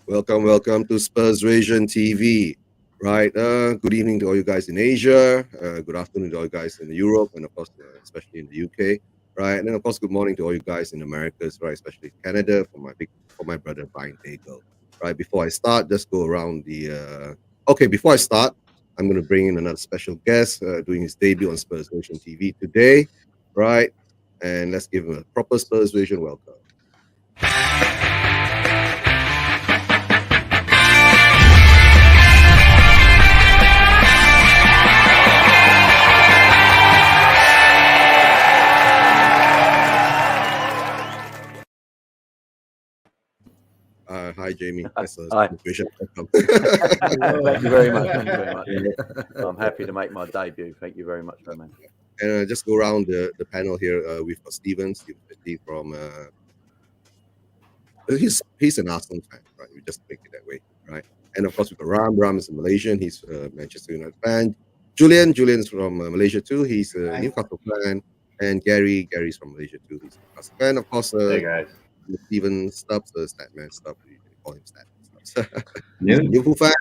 Welcome to Spurs Ration TV. Right. Good evening to all you guys in Asia. Good afternoon to all you guys in Europe, and of course, especially in the UK. Right, and then of course, good morning to all you guys in Americas. Right, especially Canada for my brother Brian Daigle. Right. Before I start, just go around the. Okay, before I start, I'm going to bring in another special guest doing his debut on Spurs Ration TV today. Right, and let's give him a proper Spurs Ration welcome. Hi, Jamie. That's a Hi. situation. Welcome. Thank you very much. Thank you very much. I'm happy to make my debut. Thank you very much, my man. And just go around the panel here. We've got Stephen Fitty from. He's an Arsenal fan, right? We just make it that way, right? And of course, we've got Ram. Ram is a Malaysian. He's a Manchester United fan. Julian's from Malaysia too. He's a Newcastle fan. And Gary's from Malaysia too. He's a Newcastle fan. Of course, Hey guys. Stephen Stubbs, Statman Stubbs. We call him Statman Stubbs. Yeah. He's a Liverpool fan,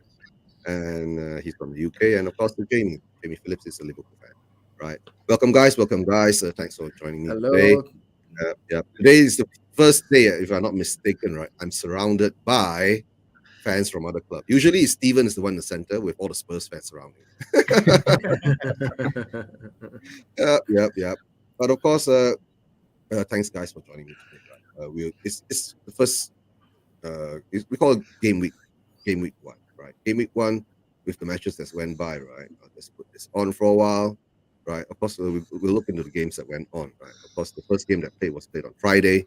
and he's from the UK. And of course, Jamie Phillips is a Liverpool fan, right? Welcome, guys. Thanks for joining me today. Today is the first day, if I'm not mistaken, right? I'm surrounded by fans from other clubs. Usually, Steven is the one in the center with all the Spurs fans surrounding. Yep. But of course, thanks, guys, for joining me today. Right? It's the first. We call it game week one, right? Game week one with the matches that went by, right? Let's put this on for a while. Right, of course, we'll look into the games that went on. Right, of course, the first game that was played on Friday.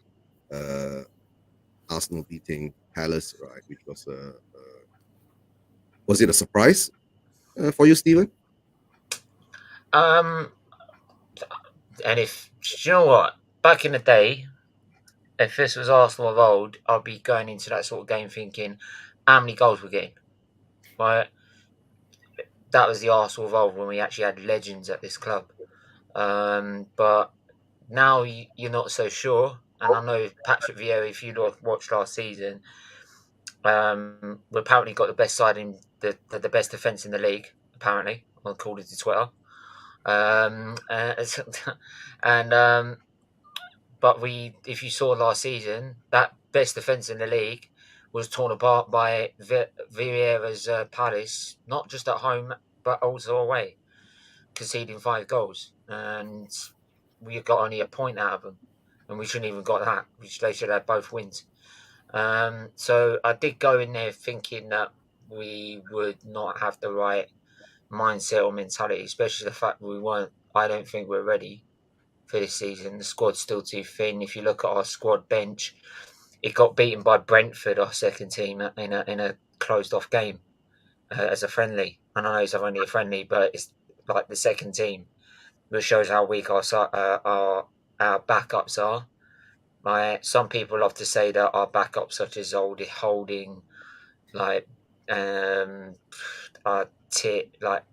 Arsenal beating Palace, right? Which was it a surprise for you, Stephen? And if you know what, back in the day, if this was Arsenal of old, I'd be going into that sort of game thinking, how many goals we're getting, right? That was the Arsenal of old when we actually had legends at this club. But now you're not so sure. And I know Patrick Vieira, if you watched last season, we apparently got the best side in the best defence in the league, apparently, according to Twitter. But if you saw last season, that best defence in the league was torn apart by Vieira's Palace, not just at home but also away, conceding 5 goals, and we got only a point out of them, and we shouldn't even got that. They should have both wins. So I did go in there thinking that we would not have the right mindset or mentality, especially the fact we weren't. I don't think we're ready for this season. The squad's still too thin. If you look at our squad bench, it got beaten by Brentford, our second team, in a closed off game as a friendly. And I know it's only a friendly, but it's like the second team, which shows how weak our backups are. Some people love to say that our backups, such as Holding, like like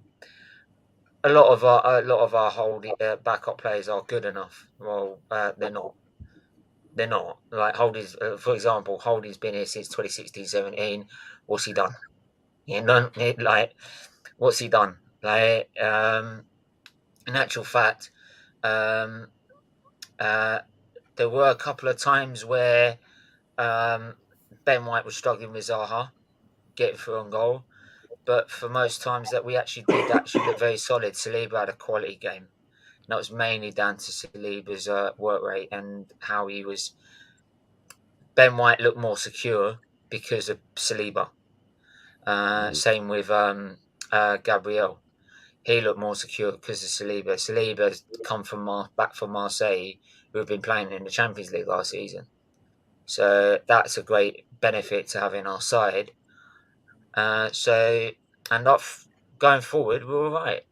a lot of our holding backup players are good enough. Well, they're not. They're not. Like Holding's, for example, Holding's been here since 2016-17. What's he done? What's he done? Like, in actual fact, there were a couple of times where Ben White was struggling with Zaha getting through on goal, but for most times that we actually look very solid. Saliba had a quality game. And that was mainly down to Saliba's work rate and how he was. Ben White looked more secure because of Saliba. Same with Gabriel. He looked more secure because of Saliba. Saliba's come back from Marseille, who have been playing in the Champions League last season. So that's a great benefit to have in our side. Going forward, we're all right.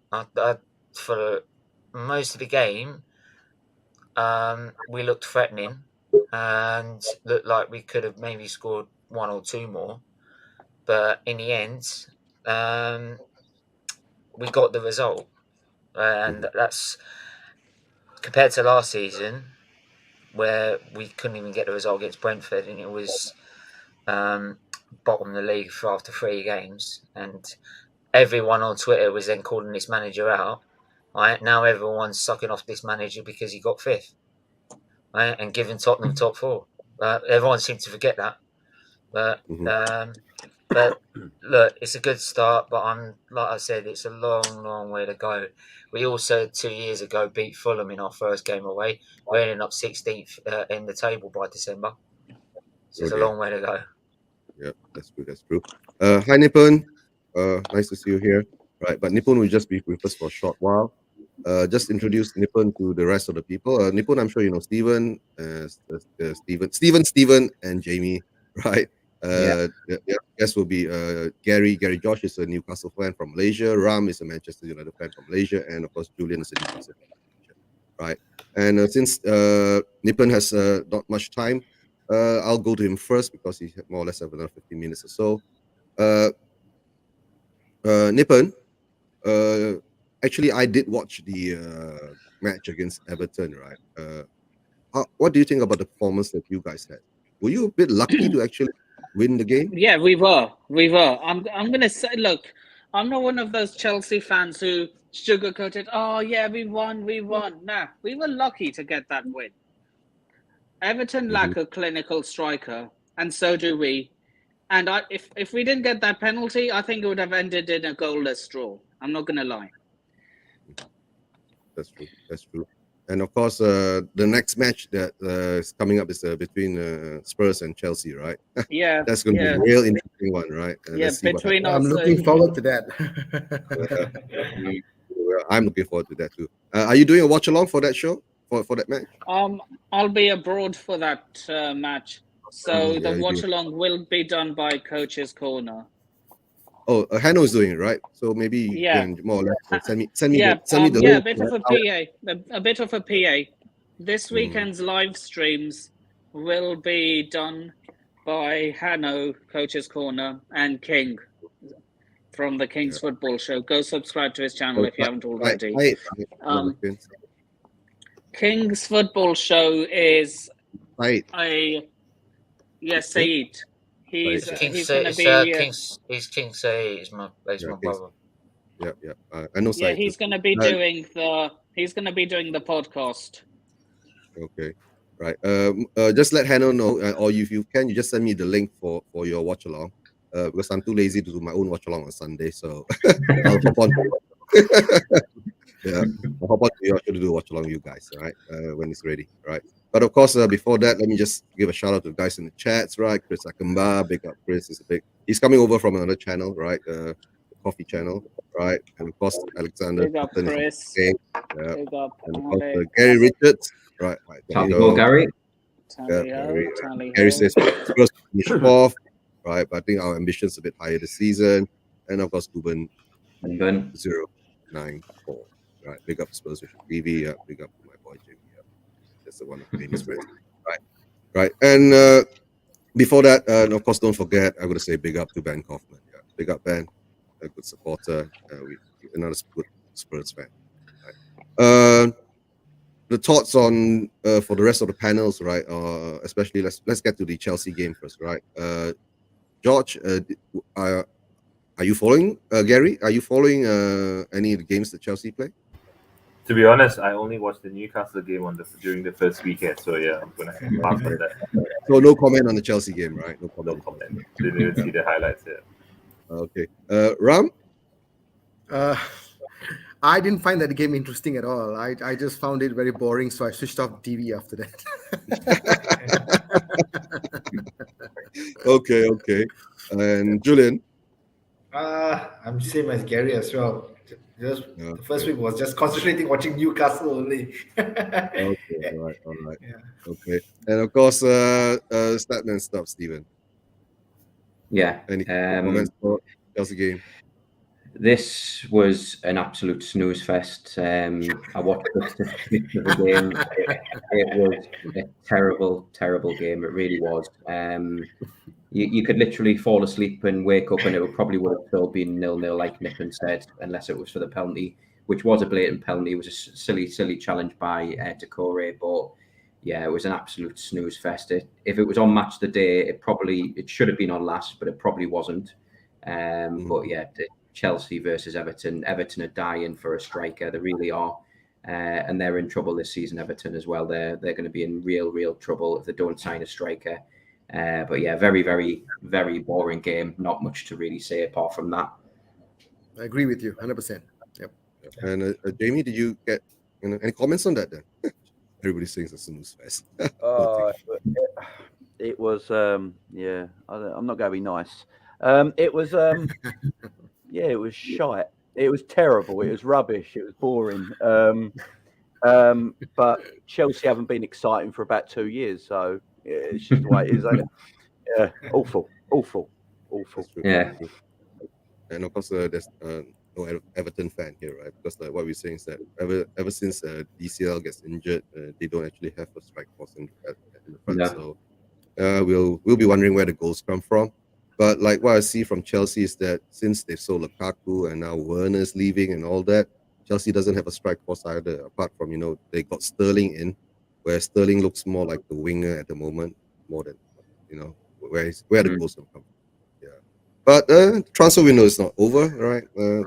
For most of the game, we looked threatening and looked like we could have maybe scored 1 or 2 more. But in the end, we got the result. And that's compared to last season, where we couldn't even get the result against Brentford. And it was bottom of the league for after 3 games, and everyone on Twitter was then calling this manager out. Right? Now everyone's sucking off this manager because he got 5th, right? And giving Tottenham top 4. Everyone seemed to forget that. But look, it's a good start, but like I said, it's a long way to go. We also 2 years ago beat Fulham in our first game away. We're ending up 16th in the table by December. So it's a long way to go. Yeah, that's true. Hi Nippon, nice to see you here. Right, but Nippon will just be with us for a short while. Just introduce Nippon to the rest of the people. Nippon, I'm sure you know Steven, Steven, and Jamie, right? The guest will be Gary. Gary Josh is a Newcastle fan from Malaysia. Ram is a Manchester United fan from Malaysia, and of course Julian is a Newcastle fan from Malaysia, right? And since Nippon has not much time, I'll go to him first because he more or less have another 15 minutes or so. Nippon, actually, I did watch the match against Everton, right? What do you think about the performance that you guys had? Were you a bit lucky to actually win the game? Yeah, we were. I'm going to say, look, I'm not one of those Chelsea fans who sugarcoated, oh, yeah, we won. Nah, we were lucky to get that win. Everton lack a clinical striker, and so do we. And if we didn't get that penalty, I think it would have ended in a goalless draw. I'm not going to lie. That's true. And of course, the next match that is coming up is between Spurs and Chelsea, right? Yeah. That's going to be a real interesting one, right? Between us. I'm looking forward to that. I'm looking forward to that too. Are you doing a watch along for that show? For that match? I'll be abroad for that match. So the watch along will be done by Coach's Corner. Oh, Hanno is doing it, right? So maybe you can more or less send me the link. A bit of a PA. This weekend's live streams will be done by Hanno, Coach's Corner, and King from the King's Football Show. Go subscribe to his channel if you haven't already. King's Football Show is Saeed. He's King Saeed. He's my brother. Yeah. I know Saeed. He's going to be doing the podcast. Okay, right. Just let Hanno know, or if you can, you just send me the link for your watch along. Because I'm too lazy to do my own watch along on Sunday, so I'll hop on. I'll hop on to your show to do watch along, you guys. All right, when it's ready. All right. But of course, before that, let me just give a shout out to the guys in the chats, right? Chris Akamba, big up Chris. He's coming over from another channel, right? The coffee channel, right? And of course, Alexander. Big up Chris. Big up. And of course, Gary Richards, right? Gary. Gary says Spurs finish 4th, right? But I think our ambition's a bit higher this season. And of course, Kuban 094, right? Big up Spurs TV, big up my boy Jamie. That's the one of the famous friends, right? And before that, and of course, don't forget, I'm going to say big up to Ben Kaufman. Yeah, big up Ben, a good supporter, another good Spurs fan. Right? The thoughts on for the rest of the panels, right? Especially let's get to the Chelsea game first, right? George, are you following Gary? Are you following any of the games that Chelsea play? To be honest, I only watched the Newcastle game during the first weekend, so yeah, I'm gonna pass on that. So no comment on the Chelsea game, right? No comment. Didn't even see the highlights yet. Okay, Ram. I didn't find that game interesting at all. I just found it very boring, so I switched off TV after that. Okay. And Julian. I'm the same as Gary as well. The first week was just concentrating watching Newcastle only. Okay, all right. Yeah. Okay, and of course, Statman stuff, Stephen. Yeah. Any comments for Chelsea game? This was an absolute snooze fest. I watched the game. It was a terrible, terrible game. It really was. You could literally fall asleep and wake up, and it probably would have still been 0-0, like Nippon said, unless it was for the penalty, which was a blatant penalty. It was a silly challenge by Decore, but yeah, it was an absolute snooze fest. If it was on Match the Day, it should have been on last, but it probably wasn't. But yeah, Chelsea versus Everton. Everton are dying for a striker. They really are. And they're in trouble this season, Everton as well. They're going to be in real trouble if they don't sign a striker. But yeah, very, very, very boring game. Not much to really say apart from that. I agree with you, 100%. Yep. And Jamie, did you get any comments on that then? Everybody sings a snooze fest. It was yeah. I'm not going to be nice. It was yeah. It was shite. It was terrible. It was rubbish. It was boring. But Chelsea haven't been exciting for about 2 years, so yeah, it's just the way it is. Yeah, awful. Yeah. And of course, there's no Everton fan here, right? Because what we're saying is that ever since DCL gets injured, they don't actually have a strike force in the front. Yeah. So we'll be wondering where the goals come from. But like what I see from Chelsea is that since they sold Lukaku and now Werner's leaving and all that, Chelsea doesn't have a strike force either. Apart from they got Sterling in, where Sterling looks more like the winger at the moment, more than where the goals come from. Yeah, but transfer window is not over, right?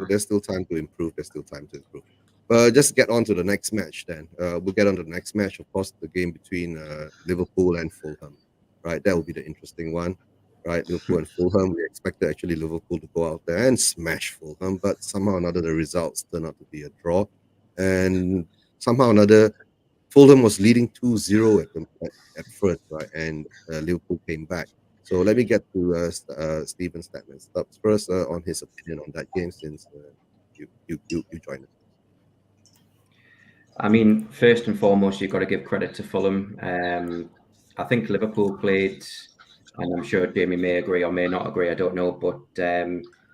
There's still time to improve. But just get on to the next match then. We'll get on to the next match, of course, the game between Liverpool and Fulham, right? That will be the interesting one. Right, Liverpool and Fulham. We expected actually Liverpool to go out there and smash Fulham, but somehow or another the results turned out to be a draw, and somehow or another Fulham was leading 2-0 at first, right, and Liverpool came back. So let me get to Stephen Statman first on his opinion on that game, since you joined us. I mean, first and foremost, you've got to give credit to Fulham. I think Liverpool played, and I'm sure Jamie may agree or may not agree, I don't know, but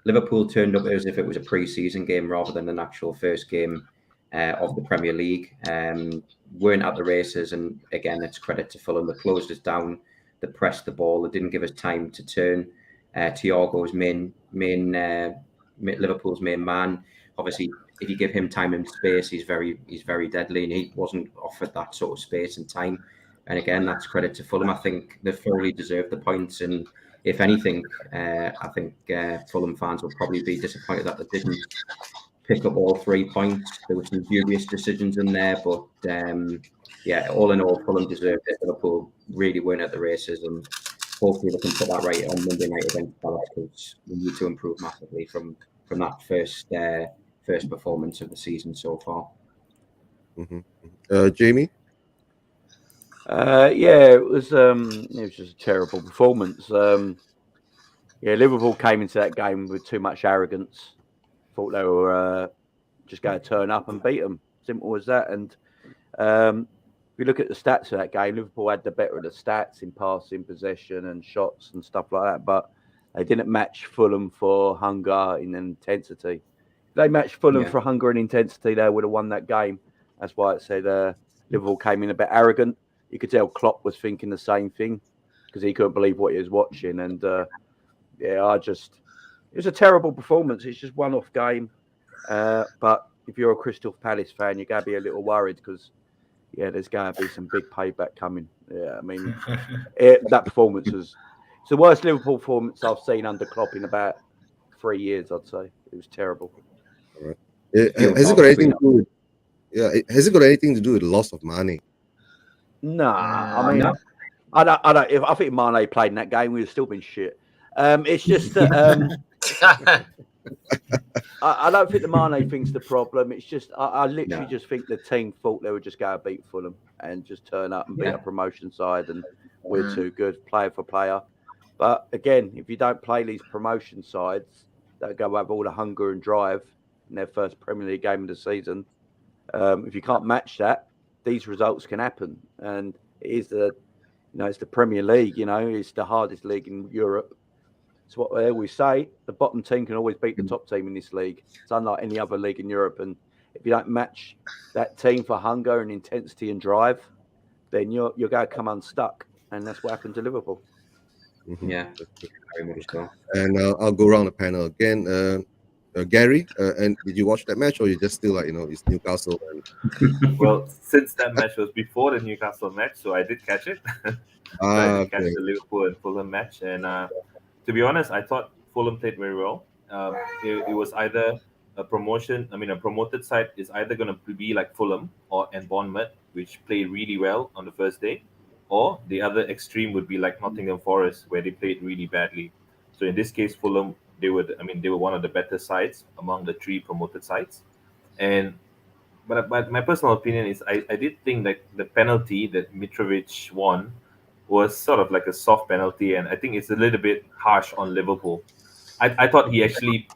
Liverpool turned up as if it was a pre-season game rather than an actual first game of the Premier League. Weren't at the races, and again, it's credit to Fulham. They closed us down, they pressed the ball, they didn't give us time to turn. Thiago's Liverpool's main man. Obviously, if you give him time and space, he's very deadly, and he wasn't offered that sort of space and time. And again, that's credit to Fulham. I think they fully deserved the points. And if anything, I think Fulham fans will probably be disappointed that they didn't pick up all 3 points. There were some dubious decisions in there. But yeah, all in all, Fulham deserved it. Liverpool really weren't at the races. And hopefully they can put that right on Monday night against Palace, because we need to improve massively from that first performance of the season so far. Jamie? Yeah, it was just a terrible performance. Yeah, Liverpool came into that game with too much arrogance. Thought they were just going to turn up and beat them. Simple as that. And if you look at the stats of that game, Liverpool had the better of the stats in passing, possession and shots and stuff like that. But they didn't match Fulham for hunger and intensity. If they matched Fulham for hunger and intensity, they would have won that game. That's why it said Liverpool came in a bit arrogant. You could tell Klopp was thinking the same thing because he couldn't believe what he was watching. And it was a terrible performance. It's just one-off game. But if you're a Crystal Palace fan, you're going to be a little worried because, there's going to be some big payback coming. Yeah, I mean, that performance it's the worst Liverpool performance I've seen under Klopp in about 3 years, I'd say. It was terrible. All right. Has it got anything to do with? Yeah, has it got anything to do with the loss of Mane? No, I mean, I don't. If I think Mane played in that game, we'd have still been shit. It's just that I don't think the Mane thing's the problem. It's just I literally just think the team thought they were just going to beat Fulham and just turn up and beat a promotion side, and we're too good player for player. But again, if you don't play these promotion sides that go have all the hunger and drive in their first Premier League game of the season, if you can't match that, these results can happen. And it is it's the Premier League, it's the hardest league in Europe. It's what they always say. The bottom team can always beat the top team in this league. It's unlike any other league in Europe. And if you don't match that team for hunger and intensity and drive, then you're going to come unstuck. And that's what happened to Liverpool. Yeah, very much so. And I'll go around the panel again. Gary, and did you watch that match, or you just still like it's Newcastle? Well, since that match was before the Newcastle match, so I did catch it. So I did catch Okay. the Liverpool and Fulham match, and to be honest, I thought Fulham played very well. It was either a promoted side is either going to be like Fulham and Bournemouth, which played really well on the first day, or the other extreme would be like Nottingham Forest, where they played really badly. So in this case, Fulham, they were one of the better sides among the three promoted sides, and. But my personal opinion is I did think that the penalty that Mitrovic won was sort of like a soft penalty, and I think it's a little bit harsh on Liverpool. I thought he actually,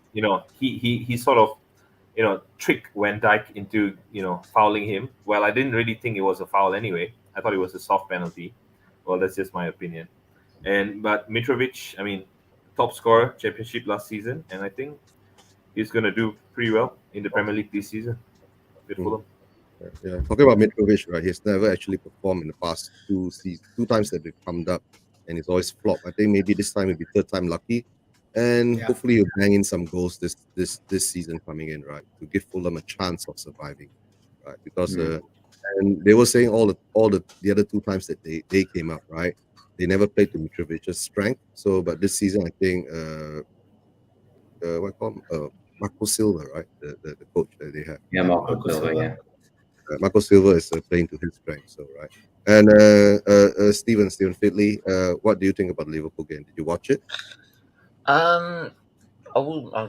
he sort of, tricked Van Dijk into, fouling him. Well, I didn't really think it was a foul anyway. I thought it was a soft penalty. Well, that's just my opinion. But Mitrovic, top scorer, Championship last season, and I think he's going to do pretty well in the Premier League this season with Fulham. Yeah, talking about Mitrovic, right? He's never actually performed in the past two times that they've come up, and he's always flopped. I think maybe this time will be third time lucky, and hopefully he'll bang in some goals this season coming in, right, to give Fulham a chance of surviving, right? Because and they were saying all the other two times that they came up, right? They never played to Mitrovic's strength. So, but this season, I think Marco Silva, right? The coach that they have. Yeah, Marco Silva, yeah. Marco Silva is playing to his strength, so right. And Stephen Fidley, what do you think about the Liverpool game? Did you watch it? I'll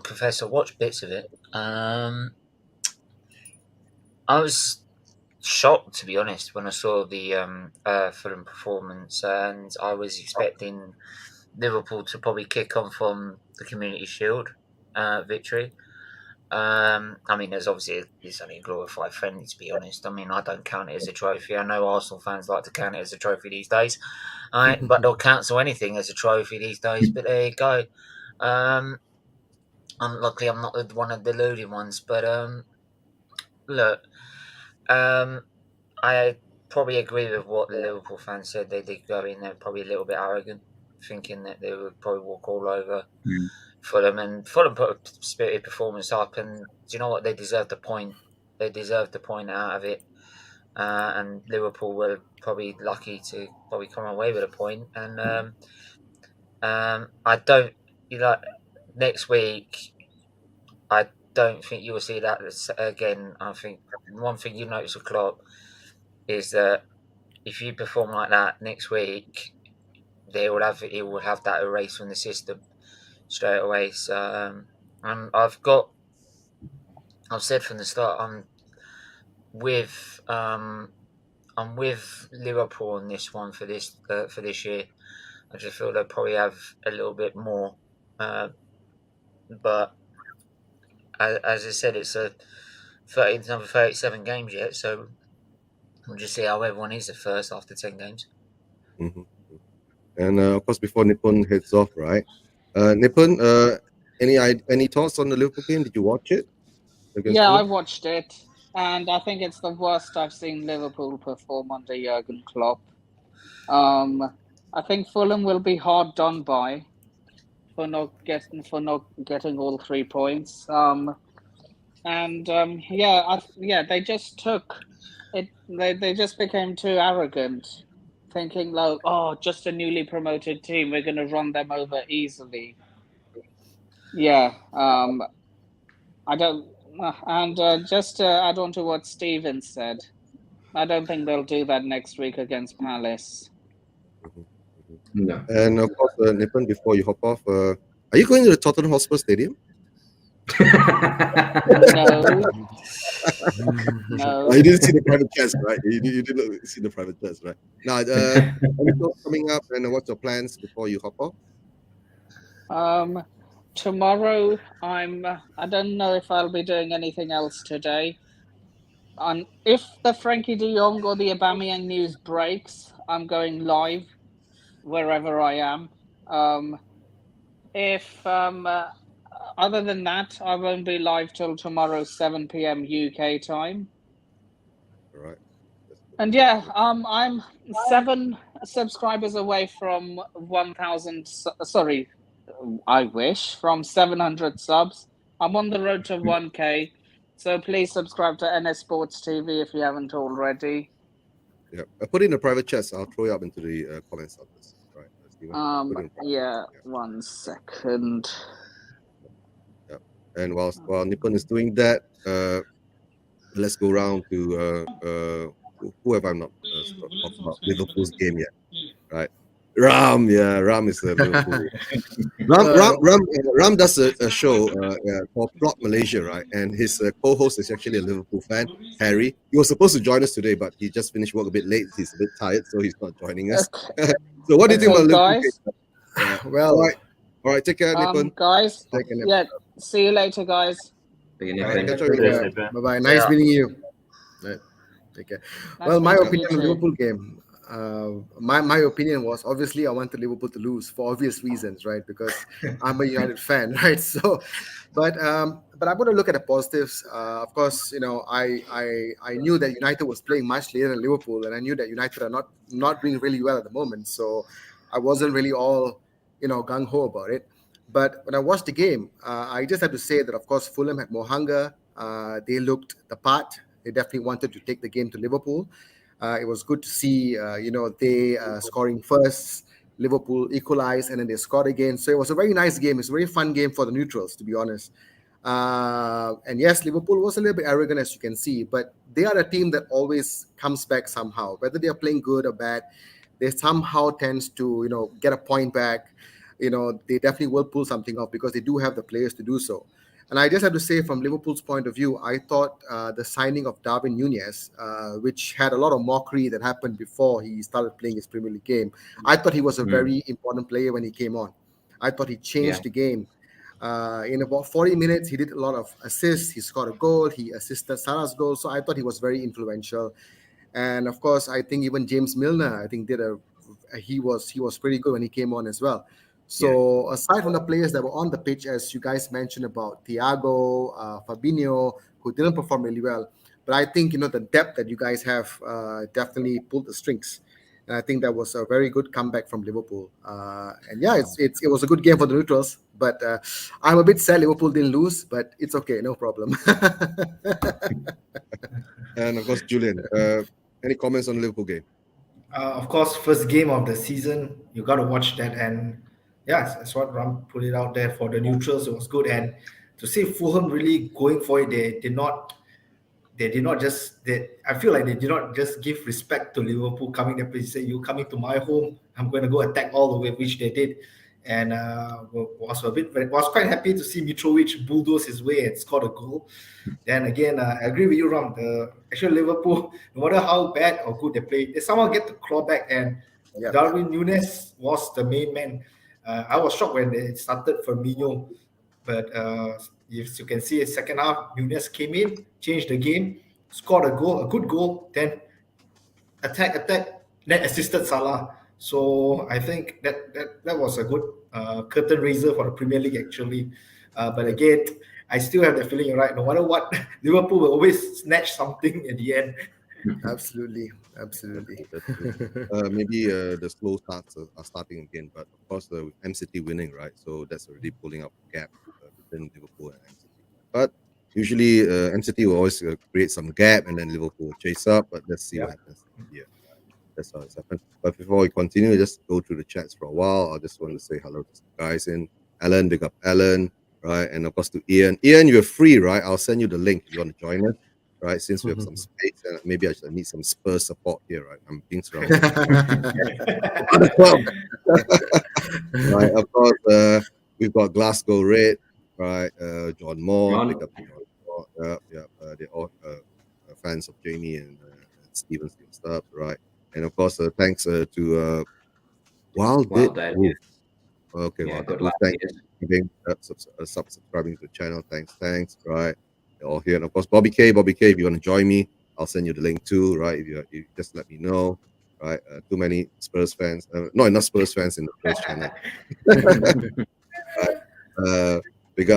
confess I watched bits of it. I was shocked, to be honest, when I saw the Fulham performance, and I was expecting Liverpool to probably kick on from the Community Shield victory. There's obviously it's only a glorified friendly, to be honest. I don't count it as a trophy. I know Arsenal fans like to count it as a trophy these days, but they'll cancel anything as a trophy these days. But there you go. Luckily, I'm not one of the deluded ones. But look, I probably agree with what the Liverpool fans said. They did go in there probably a little bit arrogant, thinking that they would probably walk all over Fulham, and Fulham put a spirited performance up, and do you know what? They deserved the point. They deserved the point out of it, and Liverpool were probably lucky to probably come away with a point. And I don't, next week, I don't think you will see that again. I think one thing you notice with Klopp is that if you perform like that next week, he will have that erased from the system straight away. So I've said from the start, I'm with Liverpool on this one for this year. I just feel they'll probably have a little bit more, but as I said, it's number 37 games yet, so we'll just see how everyone is at first after 10 games. Mm-hmm. And of course, before Nippon heads off, right? Nippon, any thoughts on the Liverpool game? Did you watch it? Yeah, I watched it, and I think it's the worst I've seen Liverpool perform under Jurgen Klopp. I think Fulham will be hard done by for not getting all 3 points. They just took it. They just became too arrogant, thinking like, just a newly promoted team, we're going to run them over easily. Yeah, I don't. And just to add on to what Steven said, I don't think they'll do that next week against Palace. No. And of course, Nippon, before you hop off, are you going to the Tottenham Hotspur Stadium? No. You didn't see the private chats, right? You didn't see the private chats, right? Now, any thoughts coming up, and what's your plans before you hop off? Tomorrow, I don't know if I'll be doing anything else today. If the Frankie de Jong or the Aubameyang news breaks, I'm going live wherever I am. Other than that, I won't be live till tomorrow 7 p.m. UK time. All right. And yeah, I'm 7 subscribers away from 1,000. Sorry, I wish from 700 subs. I'm on the road to 1K. So please subscribe to NS Sports TV if you haven't already. Yeah, I put it in the private chats. I'll throw it up into the comments of this. Right, Stephen? Put it in private Yeah, chats, 1 second. And while Nippon is doing that, let's go round to who have I not talked about Liverpool's game yet, right? Ram is Liverpool. Ram does a show called Plot Malaysia, right? And his co-host is actually a Liverpool fan, Harry. He was supposed to join us today, but he just finished work a bit late. He's a bit tired, so he's not joining us. So what do you think about Liverpool? Guys? Well, all right, take care, Nippon. Guys, take care. yeah, see you later, guys. See you, All right, Nippon. catch you later. Bye-bye. Nice meeting you. Right. Take care. Nice Well, my meeting opinion you on too. Liverpool game. My opinion was obviously I wanted Liverpool to lose for obvious reasons, right? Because I'm a United fan, right? So, but I'm going to look at the positives. Of course, I knew that United was playing much later than Liverpool, and I knew that United are not doing really well at the moment. So, I wasn't really all gung ho about it. But when I watched the game, I just have to say that of course Fulham had more hunger. They looked the part. They definitely wanted to take the game to Liverpool. It was good to see, they scoring first, Liverpool equalized, and then they scored again. So it was a very nice game. It's a very fun game for the neutrals, to be honest. And yes, Liverpool was a little bit arrogant, as you can see, but they are a team that always comes back somehow. Whether they are playing good or bad, they somehow tends to, get a point back. They definitely will pull something off because they do have the players to do so. And I just have to say, from Liverpool's point of view, I thought the signing of Darwin Núñez, which had a lot of mockery that happened before he started playing his Premier League game, I thought he was a very important player when he came on. I thought he changed the game. In about 40 minutes, he did a lot of assists. He scored a goal. He assisted Salah's goal. So I thought he was very influential. And of course, I think even James Milner, I think he was pretty good when he came on as well. So aside from the players that were on the pitch, as you guys mentioned about Thiago, Fabinho, who didn't perform really well, but I think the depth that you guys have definitely pulled the strings, and I think that was a very good comeback from Liverpool. And yeah, it was a good game for the neutrals, but I'm a bit sad Liverpool didn't lose, but it's okay, no problem. And of course, Julian, any comments on the Liverpool game? Of course, first game of the season, you got to watch that. And yeah, that's what Ram put it out there for the neutrals. It was good. And to see Fulham really going for it, they did not just, I feel like they did not just give respect to Liverpool coming there, please say, you coming to my home, I'm going to go attack all the way, which they did. And was quite happy to see Mitrovic bulldoze his way and scored a goal. Then again, I agree with you, Ram. Actually, Liverpool, no matter how bad or good they play, they somehow get the claw back. And Darwin Núñez was the main man. I was shocked when they started Firmino, but as you can see, in second half, Núñez came in, changed the game, scored a good goal, then attack, then assisted Salah. So I think that was a good curtain raiser for the Premier League, actually. But again, I still have the feeling, you're right, no matter what, Liverpool will always snatch something at the end. Absolutely. Maybe the slow starts are starting again, but of course the MCT winning, right? So that's already pulling up a gap between Liverpool and MCT. But usually MCT will always create some gap, and then Liverpool will chase up. But let's see what happens. Yeah, that's how it's happened. But before we continue, just go through the chats for a while. I just want to say hello to some guys in. Alan, big up Alan, right? And of course to Ian. Ian, you're free, right? I'll send you the link if you want to join us. Right, since we have some space, and maybe I need some Spurs support here, right? I'm being surrounded. Right, of course, we've got Glasgow Red, right? John Moore, pick up John Moore. They're all fans of Jamie and Steven stuff, right? And of course, thanks to Wild Dead. Okay, Yeah, well, good luck. thanks for subscribing to the channel. Thanks, right? All here, and of course Bobby K, if you want to join me, I'll send you the link too, right? If you just let me know, right? Too many Spurs fans, not enough Spurs fans in the Spurs channel. Right.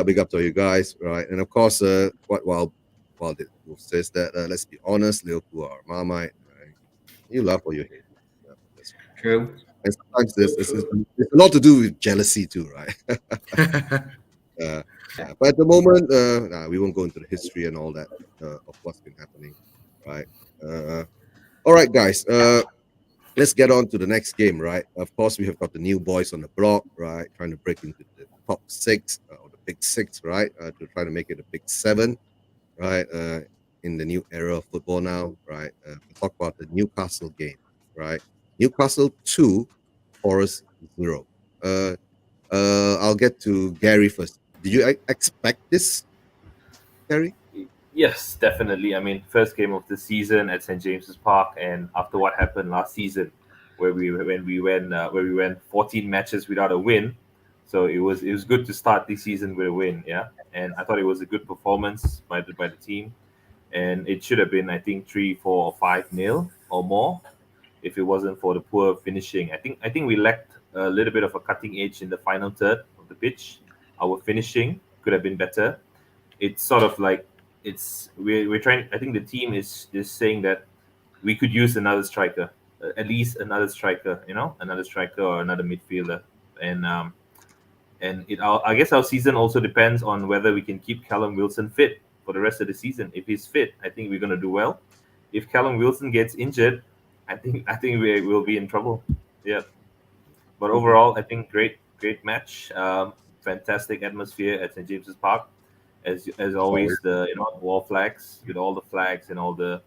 Big up to you guys, right? And of course, while it says that, let's be honest, Liverpool are Marmite, right? You love or you hate. Yeah, that's True. And sometimes there's a lot to do with jealousy too, right? But at the moment, we won't go into the history and all that of what's been happening, right? All right, guys. Let's get on to the next game, right? Of course, we have got the new boys on the block, right? Trying to break into the top six or the big six, right? To try to make it a big seven, right? In the new era of football now, right? We'll talk about the Newcastle game, right? Newcastle 2, Forest 0. I'll get to Gary first. Did you expect this, Gary? Yes, definitely. I mean, first game of the season at St James's Park, and after what happened last season, where we went 14 matches without a win, so it was good to start this season with a win. Yeah, and I thought it was a good performance by the team, and it should have been, I think, 3, 4, or 5-0 or more, if it wasn't for the poor finishing. I think we lacked a little bit of a cutting edge in the final third of the pitch. Our finishing could have been better. It's sort of like we're trying. I think the team is saying that we could use another striker, at least another striker, another striker or another midfielder, and I guess our season also depends on whether we can keep Callum Wilson fit for the rest of the season. If he's fit, I think we're going to do well. If Callum Wilson gets injured, I think we will be in trouble. Yeah, but overall, I think great match. Fantastic atmosphere at St James's Park. As always, the wall flags with all the flags and all the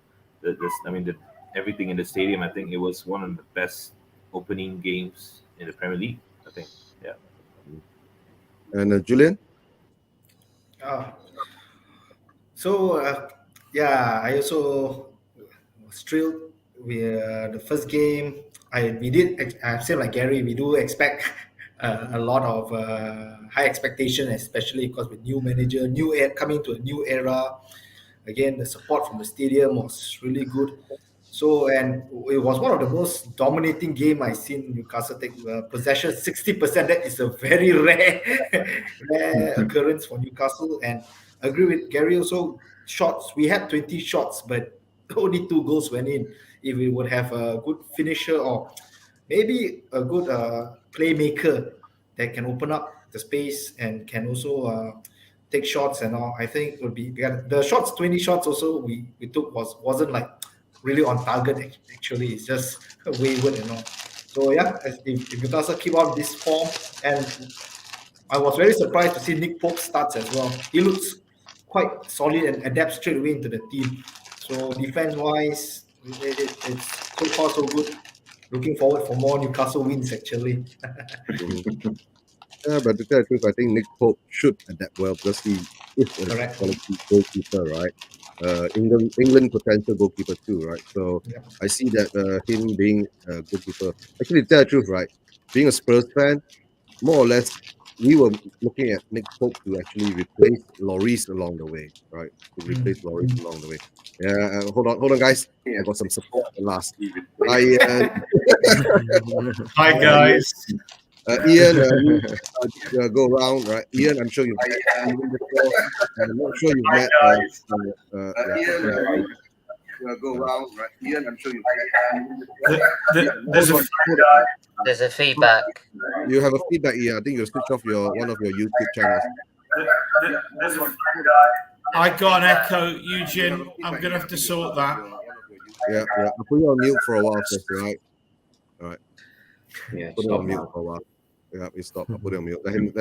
everything in the stadium. I think it was one of the best opening games in the Premier League. I think, yeah. And Julian? I also was thrilled with the first game. I've said like Gary, we do expect a lot of high expectation, especially because with new manager, coming to a new era. Again, the support from the stadium was really good. So, and it was one of the most dominating game I've seen Newcastle take possession, 60%. That is a very rare occurrence for Newcastle. And I agree with Gary also. Shots, we had 20 shots, but only 2 goals went in. If we would have a good finisher or maybe a good playmaker that can open up the space and can also take shots and all, I think would be the shots. 20 shots also we took wasn't like really on target. Actually, it's just wayward and all. So yeah, if Newcastle keep on this form, and I was very surprised to see Nick Pope starts as well. He looks quite solid and adapts straight away into the team. So defense wise, it's so far so good. Looking forward for more Newcastle wins, actually. Yeah, but to tell the truth, I think Nick Pope should adapt well because he is a quality goalkeeper, right? England potential goalkeeper too, right? So Yeah. I see that him being a goalkeeper. Actually, to tell the truth, right? Being a Spurs fan, more or less, we were looking at Nick Pope to actually replace Lloris along the way, right? To replace Lloris along the way. Yeah, hold on, guys. I got some support at last. Hi, guys. Ian, go around, right? Ian, I'm sure you've met. I'm not sure you've met. Go around, right? Ian, I'm sure you've met. There's a feedback. You have a feedback, Ian. I think you switch off one of your YouTube channels. I got an echo, Eugene. I'm going to have to sort that. Yeah. I'll put you on mute for a while first, right? All right. Yeah, Put it on mute for a while. Yeah, we stop. I'll put it on mute. Let him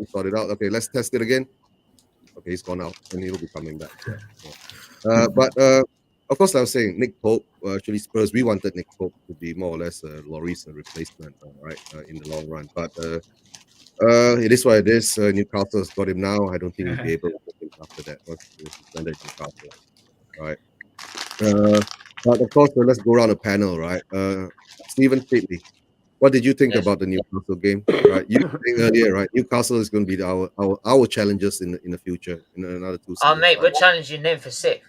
sort it out. Okay, let's test it again. Okay, he's gone out, and he'll be coming back. Yeah. But of course, I was saying Nick Pope. Actually, Spurs, we wanted Nick Pope to be more or less a Lloris replacement, right, in the long run. But it is what it is. Newcastle's got him now. I don't think we'll be able to get him after that. Newcastle, right? But of course, let's go around the panel, right? Stephen Fitley, what did you think about the Newcastle game? Right, you saying earlier, right? Newcastle is going to be our challengers in the future in another 2 seasons. Oh, mate, we're challenging them for 6th.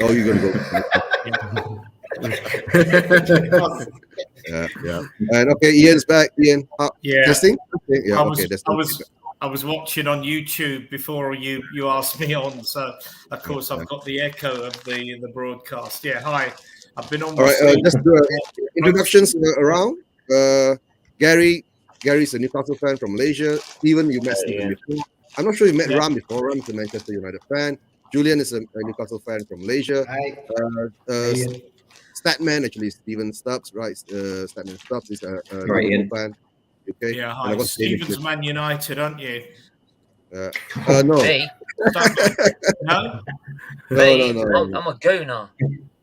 Oh, you're going to go. Yeah. And okay, Ian's back. Ian, testing. Okay, yeah, I was watching on YouTube before you asked me on, so of course I've got the echo of the broadcast. Yeah, hi. I've been on. All right, let's do introductions around. Gary's a Newcastle fan from Malaysia. Stephen, you met Stephen before. I'm not sure you met Yeah. Ram before. Ram is a Manchester United fan. Julian is a Newcastle fan from Malaysia. Hi. Statman, actually, Stephen Stubbs, right? Statman Stubbs is a Right, Liverpool Ian. fan. Okay. Yeah, And hi. of course, David Stevens Man United, aren't you? no. Me? No? Me? No. I'm a gooner.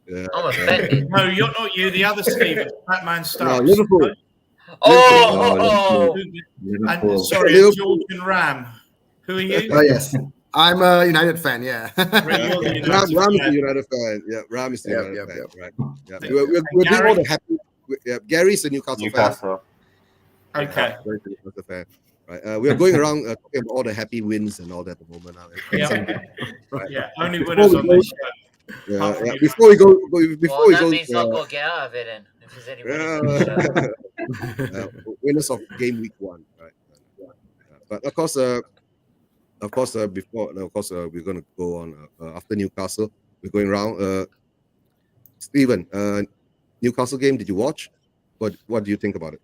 Yeah. I'm offended. No, you're not you. The other Stevens, that man No, Stubbs. Liverpool. Oh, And sorry, Liverpool. George and Ram. Who are you? Oh yes, I'm a United fan. Yeah. You're the United Ram is fan. the United fan. Yeah, Ram is the Yep, United yep, fan. yep. Right. Yeah. And We're doing Gary? all the happy. Yeah, Gary's a Newcastle fan. Newcastle. Okay. Gary's a Newcastle fan. Right. We are going around talking about all the happy wins and all that at the moment. Yeah. Yeah. Only winners on this show. Yeah, Apart from yeah. you. Before we go, that means I've got to get out of it then. If there's any winners. winners of game week 1, right? But of course, we're going to go on after Newcastle. We're going around. Stephen, Newcastle game. Did you watch? What do you think about it?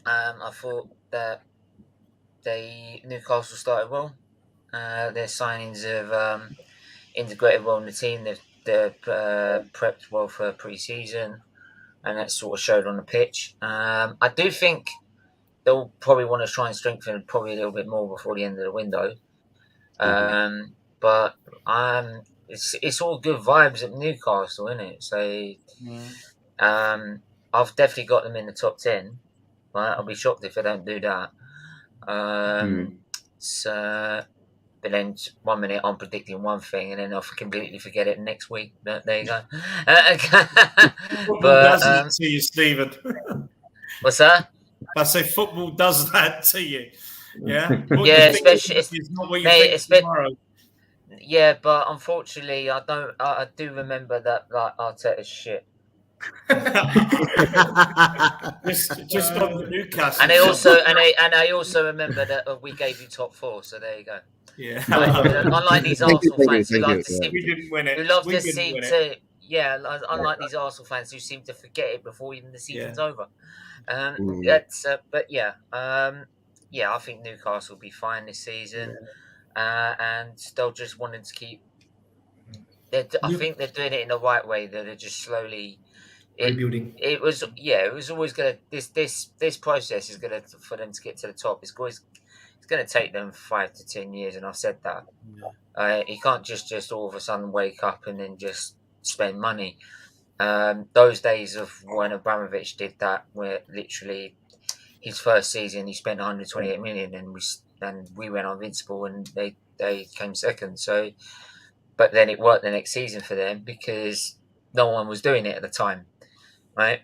I thought that Newcastle started well. Their signings have integrated well in the team. They've prepped well for pre-season, and that sort of showed on the pitch. I do think they'll probably want to try and strengthen probably a little bit more before the end of the window. But it's all good vibes at Newcastle, isn't it? So I've definitely got them in the top 10. Right? I'll be shocked if they don't do that. So, but then 1 minute I'm predicting one thing, and then I'll completely forget it next week. But there you go. Football does that to you, Stephen. What's that? I say football does that to you. Yeah. What Yeah, you think especially is not what you think tomorrow. Yeah, but unfortunately, I do remember that like Arteta's shit. just on the Newcastle. And I also remember that we gave you top 4. So there you go. Yeah. Unlike these Arsenal fans who like to seem We didn't win it. who love We to didn't seem win to it. unlike these Arsenal fans who seem to forget it before even the season's over. I think Newcastle will be fine this season, and they'll just wanting to keep. I think they're doing it in the right way. That they're just slowly rebuilding. It was always gonna this process is gonna for them to get to the top. It's gonna take them 5 to 10 years, and I've said that. You can't just all of a sudden wake up and then just spend money. Those days of when Abramovich did that, where literally his first season he spent 128 million, and we went invincible, and they came second. So, but then it worked the next season for them because no one was doing it at the time, right?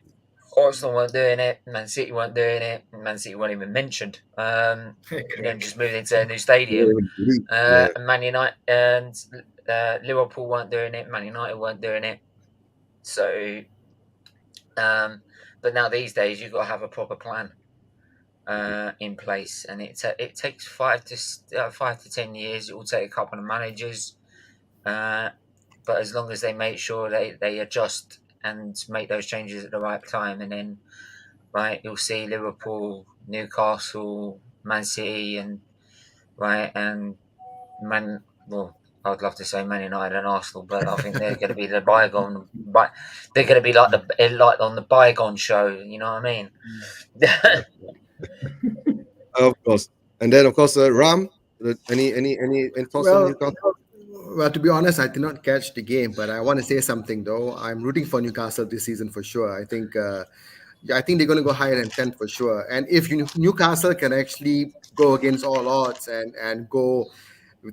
Arsenal weren't doing it, Man City weren't doing it, Man City weren't even mentioned. And then just moved into a new stadium. And Man United and Liverpool weren't doing it, Man United weren't doing it. So, but now these days you've got to have a proper plan in place, and it takes 5 to 10 years. It will take a couple of managers, but as long as they make sure they adjust and make those changes at the right time, and then you'll see Liverpool, Newcastle, Man City, and I'd love to say Man United and Arsenal, but I think they're going to be the bygone. But they're going to be like on the bygone show. You know what I mean? Of course, and then of course, Ram. Any thoughts on Newcastle? Well, to be honest, I did not catch the game, but I want to say something though. I'm rooting for Newcastle this season for sure. I think they're going to go higher than 10 for sure. And if Newcastle can actually go against all odds and go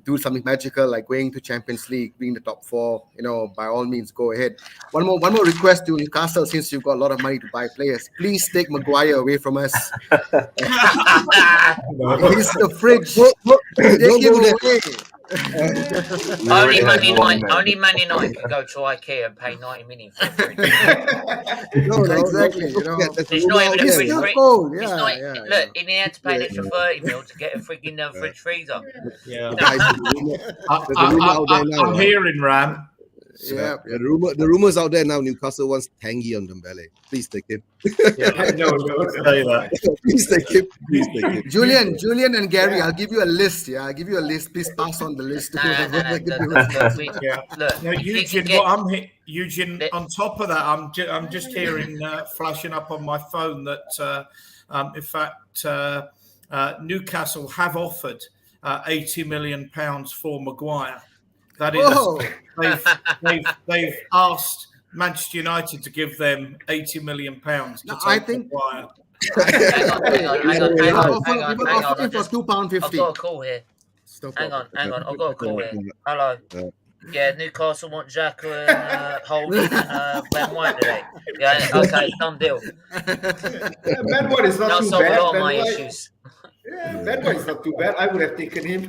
do something magical like going to Champions League, being the top 4, by all means, go ahead. One more request to Newcastle, since you've got a lot of money to buy players, please take Maguire away from us. He's the fridge. Take him away. Only Man United can go to IKEA and pay 90 million for a fridge. Exactly. It's not even a It's fridge. still cold. Yeah, Look, he had to pay an extra 30 mil to get a freaking fridge freezer. Yeah. Guys, I'm hearing, Ram, Yeah. The rumors out there now. Newcastle wants Tanguy on Dembele. Please take him. Yeah, No. say that. Please take him. Please take him. Julian and Gary, I'll give you a list. Yeah, I'll give you a list. Please pass on the list. to whoever they can do it. Yeah. Look, Now, if you Eugene, can get- Eugene. On top of that, I'm just hearing flashing up on my phone that in fact Newcastle have offered £80 million for Maguire. That is, Whoa. they've asked Manchester United to give them £80 million to No, take I think- Maguire. hang on. People offer him for £2.50. I've got a call here. Hang on. I've got a call here. Hello. Yeah, Newcastle want Xhaka and Holden and Ben White today. Yeah, okay, done deal. Yeah, Ben White is not That'll too solve a bad. lot of Ben my White- issues. Yeah, Ben White is not too bad. I would have taken him.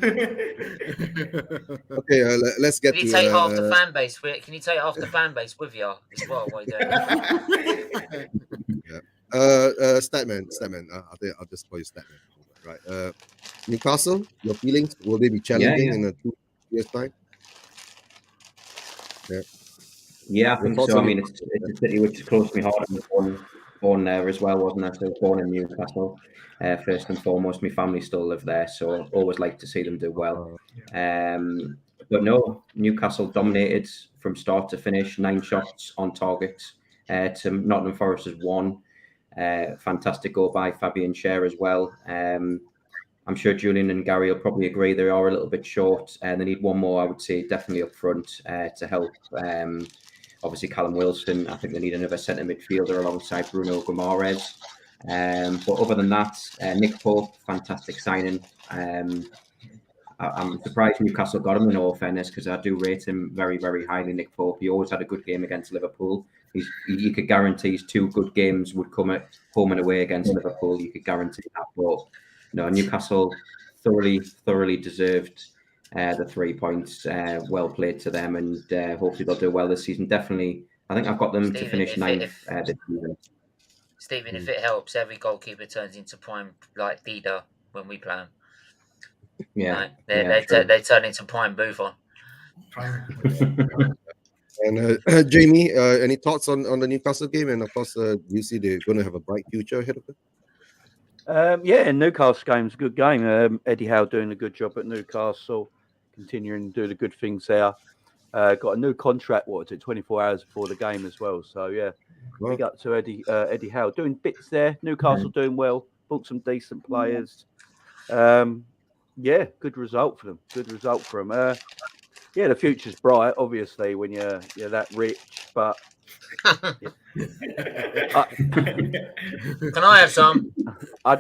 Okay, let's get Can you to. take half the fan base? Can you take half the fan base with you as well? While you're doing it? Statman. I think I'll just call you Statman. Right. Newcastle, your feelings? Will they be challenging Yeah. in a 2 years' time? Yeah, I Your think thoughts so. I on mean, it's a city which is close to my heart. I was born there as well, wasn't I? So I was born in Newcastle. First and foremost, my family still live there, so always like to see them do well. But no, Newcastle dominated from start to finish. 9 shots on target to Nottingham Forest's 1. Fantastic goal by Fabian Schär as well. I'm sure Julian and Gary will probably agree they are a little bit short, and they need one more, I would say, definitely up front to help. Obviously, Callum Wilson. I think they need another centre midfielder alongside Bruno Guimaraes. But other than that, Nick Pope, fantastic signing. I'm surprised Newcastle got him in all fairness, because I do rate him very, very highly, Nick Pope. He always had a good game against Liverpool. You could guarantee his 2 good games would come at home and away against Liverpool. You could guarantee that. But no, Newcastle thoroughly deserved the 3 points. Well played to them, and hopefully they'll do well this season. Definitely, I think I've got them to finish 9th this season. Stephen, if it helps, every goalkeeper turns into prime like Dida when we play 'em. Yeah, Right? They turn into prime Buffon. And Jamie, any thoughts on the Newcastle game? And of course, you see they're going to have a bright future ahead of them. Yeah, Newcastle game's a good game. Eddie Howe doing a good job at Newcastle, continuing to do the good things there. Got a new contract, 24 hours before the game as well. So yeah, big up to Eddie Howe doing bits there. Newcastle doing well, bought some decent players. Yeah, good result for them. Yeah, the future's bright, obviously, when you're that rich, but Can I have some? I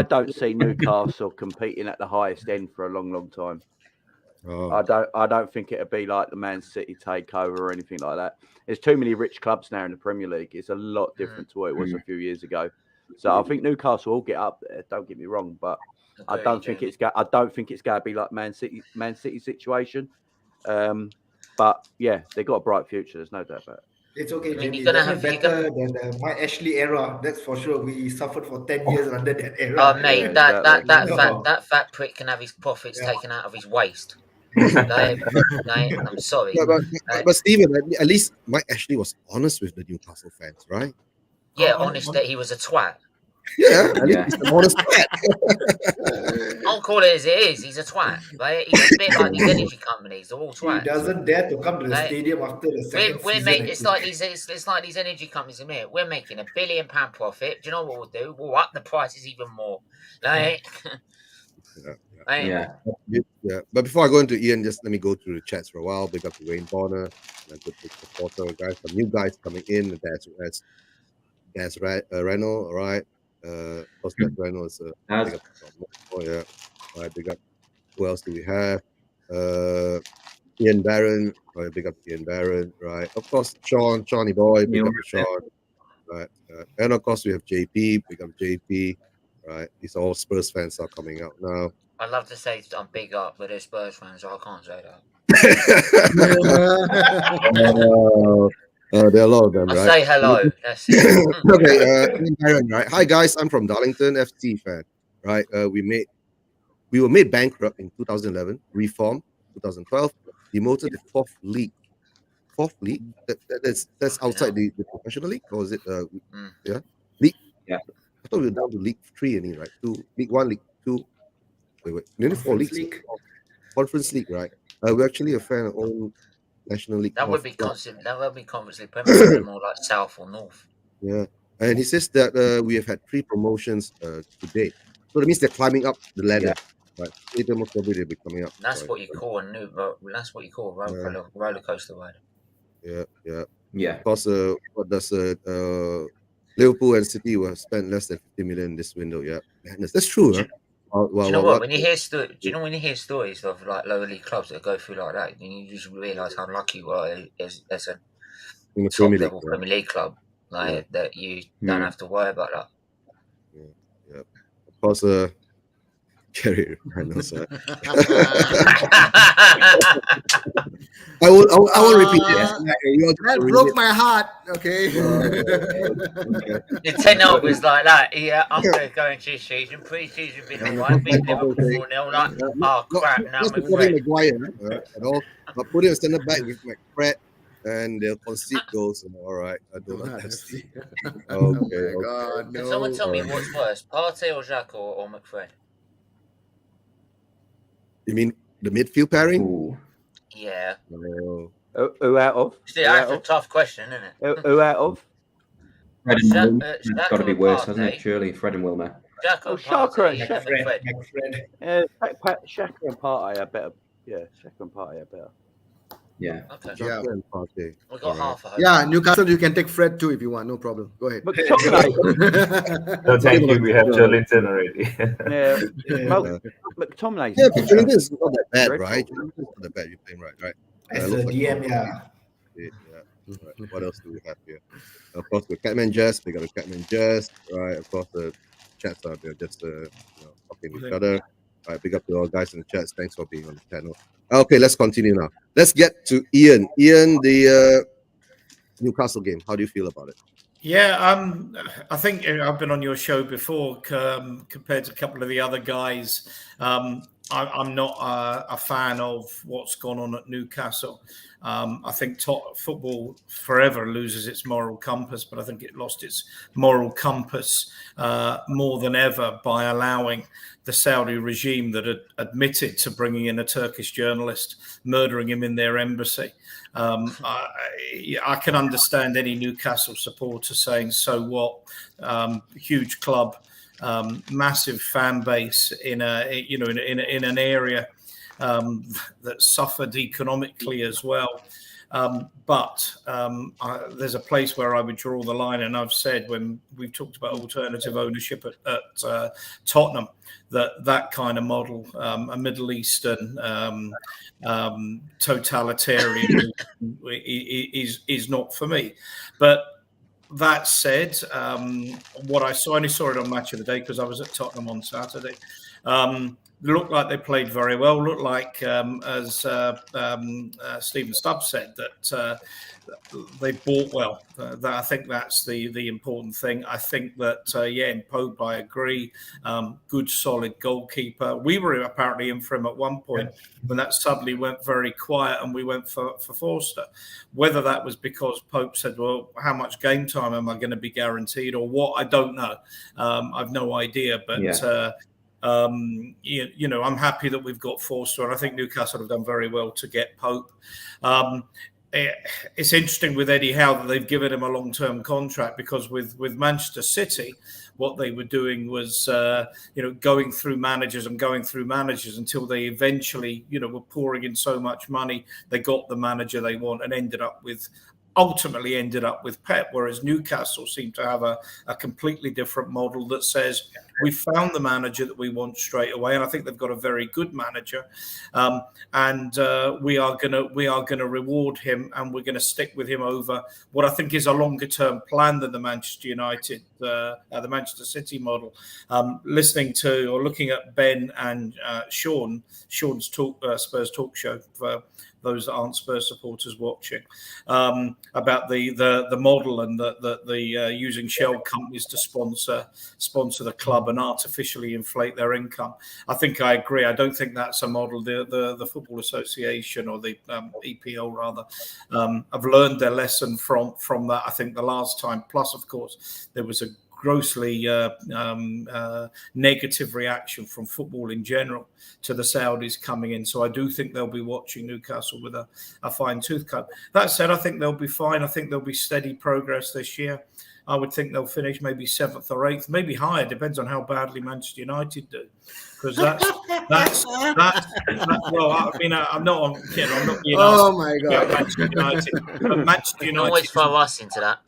don't see Newcastle competing at the highest end for a long time. I don't think it'll be like the Man City takeover or anything like that. There's too many rich clubs now in the Premier League. It's a lot different to what it was a few years ago. So I think Newcastle will get up there. Don't get me wrong, but I don't think it's going to be like Man City situation. But yeah, they've got a bright future. There's no doubt about it. It's okay, I mean, Jamie. you're gonna That's have- better than the Mike Ashley era. That's for sure. We suffered for 10 years under that era. Oh, mate, that No. fat prick can have his profits taken out of his waist. I'm sorry. But Stephen, at least Mike Ashley was honest with the Newcastle fans, right? Yeah, honest that he was a twat. Yeah, at least he's an honest cat. I'll call it as it is. He's a twat. Right? He's a bit like these energy companies. They're all He twats. doesn't dare to come to the Right. stadium after the second We're season. it's like these energy companies in here. We're making £1 billion profit. Do you know what we'll do? We'll up the prices even more. Like, right? Yeah. Yeah, but before I go into Ian, just let me go through the chats for a while. Big up to Wayne Bonner, a good supporter, guys. Some new guys coming in. That's Reno, all right. Plus that Reno is big up. Oh yeah, all right. Big up. Who else do we have? Ian Barron, right? Big up Ian Barron, right? Of course, Shawnee boy, big up to Sean, right? And of course we have JP, big up JP, right? These all Spurs fans are coming out now. I'd love to say I'm big up, but they're Spurs fans, so I can't say that. There are a lot of them, I'll right? say hello. That's it. Okay, Ian Barron, right? Hi guys, I'm from Darlington, FC fan, right? We were made bankrupt in 2011, reformed 2012, demoted to fourth league. That's outside the professional league, or is it? Yeah, league. Yeah. I thought we were down to League 3 anyway, right? League 1, League 2. Wait. Nearly 4 leagues. Conference League, right? We're actually a fan of own National League. That would be Conference League Premier, more like South or North. Yeah, and he says that we have had 3 promotions to date. So that means they're climbing up the ladder. Right? Later, most probably they'll be coming up. That's right? what you call a roller coaster ride. Yeah. Because what does Liverpool and City will have spent less than 50 million in this window? Yeah, madness. That's true. Do you know what? When you hear stories of like lower league clubs that go through like that, you just realise how lucky you are as a top level Premier League club, like that you don't have to worry about that. Yeah. Of course, Jerry Reynolds. I will repeat it. That broke my heart. Okay. The 10-0 was like that. Yeah, I'm going to go into this season. Pre-season been alright. Beat Liverpool 4-0. Like, oh crap! Now I'm putting Maguire at all, but putting a centre back with McFred, and they'll concede goals. And all right, I don't know. Okay. God, no. Can someone tell me what's worse, Partey or Xhaka or McFred? You mean the midfield pairing? Ooh. Yeah. Who out of? That's a tough question, isn't it? Who out of? Fred and Wilmer. It's got to be worse, hasn't it? Surely Fred and Wilmer. Xhaka and McFred. Xhaka and Partey are better. Yeah, Xhaka and Partey are better. Yeah. Okay. Xhaka and Partey. We got half a hope. Yeah, Newcastle, you can take Fred too if you want. No problem. Go ahead. McTominay. No, thank you. We have Jolinton already. McTominay. Yeah, but Jolinton is not that bad, right? Jolinton is not that bad. You're playing right? As a DM, Right. What else do we have here? Of course, the Catman Jazz. We got the Catman Jazz, right? Of course, the chats are there just talking to each other. All right, big up to all guys in the chats. Thanks for being on the channel. Okay, let's continue now. Let's get to Ian. Ian, the Newcastle game. How do you feel about it? Yeah, I think I've been on your show before. Compared to a couple of the other guys, I'm not a fan of what's gone on at Newcastle. I think football forever loses its moral compass, but I think it lost its moral compass more than ever by allowing the Saudi regime that had admitted to bringing in a Turkish journalist, murdering him in their embassy. I can understand any Newcastle supporter saying, so what? Huge club, massive fan base in an area that suffered economically as well. But there's a place where I would draw the line, and I've said when we've talked about alternative ownership at Tottenham, that kind of model, a Middle Eastern totalitarian, is not for me. But that said, what I only saw it on Match of the Day because I was at Tottenham on Saturday. Looked like they played very well. Looked like, as Stephen Stubbs said, that they bought well. I think that's the important thing. I think that, in Pope, I agree. Good, solid goalkeeper. We were apparently in for him at one point when that suddenly went very quiet and we went for Forster. Whether that was because Pope said, well, how much game time am I going to be guaranteed or what? I don't know. I've no idea. But... Yeah. I'm happy that we've got Forster, and I think Newcastle have done very well to get Pope. It's interesting with Eddie Howe that they've given him a long-term contract because with Manchester City, what they were doing was, going through managers until they eventually, were pouring in so much money. They got the manager they want and ultimately ended up with Pep, whereas Newcastle seem to have a completely different model that says we found the manager that we want straight away, and I think they've got a very good manager, and we are gonna reward him, and we're gonna stick with him over what I think is a longer term plan than the Manchester United, the Manchester City model. Listening to or looking at Ben and Sean's Spurs talk show for those that aren't Spurs supporters watching, about the model and the using shell companies to sponsor the club and artificially inflate their income. I think I agree. I don't think that's a model. The Football Association, or the EPL rather, have learned their lesson from that. I think the last time. Plus, of course, there was a grossly negative reaction from football in general to the Saudis coming in. So I do think they'll be watching Newcastle with a fine-tooth comb. That said, I think they'll be fine. I think there'll be steady progress this year. I would think they'll finish maybe 7th or 8th, maybe higher, depends on how badly Manchester United do. Because that's well, I mean, I'm not being Oh my God. Manchester United. But Manchester You can always United, throw us into that.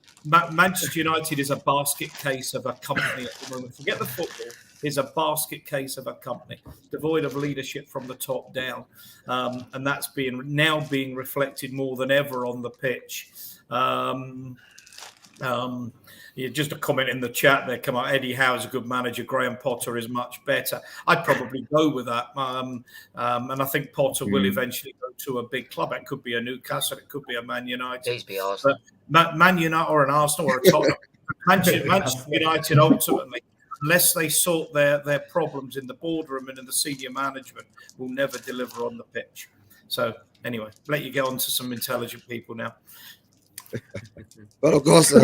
Manchester United is a basket case of a company at the moment. Forget the football. Is a basket case of a company devoid of leadership from the top down, and that's now being reflected more than ever on the pitch. Yeah, just a comment in the chat there. Come on, Eddie Howe is a good manager. Graham Potter is much better. I'd probably go with that, and I think Potter will eventually go to a big club. It could be a Newcastle, it could be a Man United. Please be Arsenal. But Man United or an Arsenal or a Tottenham. Manchester United ultimately, unless they sort their problems in the boardroom and in the senior management, will never deliver on the pitch. So anyway, let you get on to some intelligent people now. But of course, we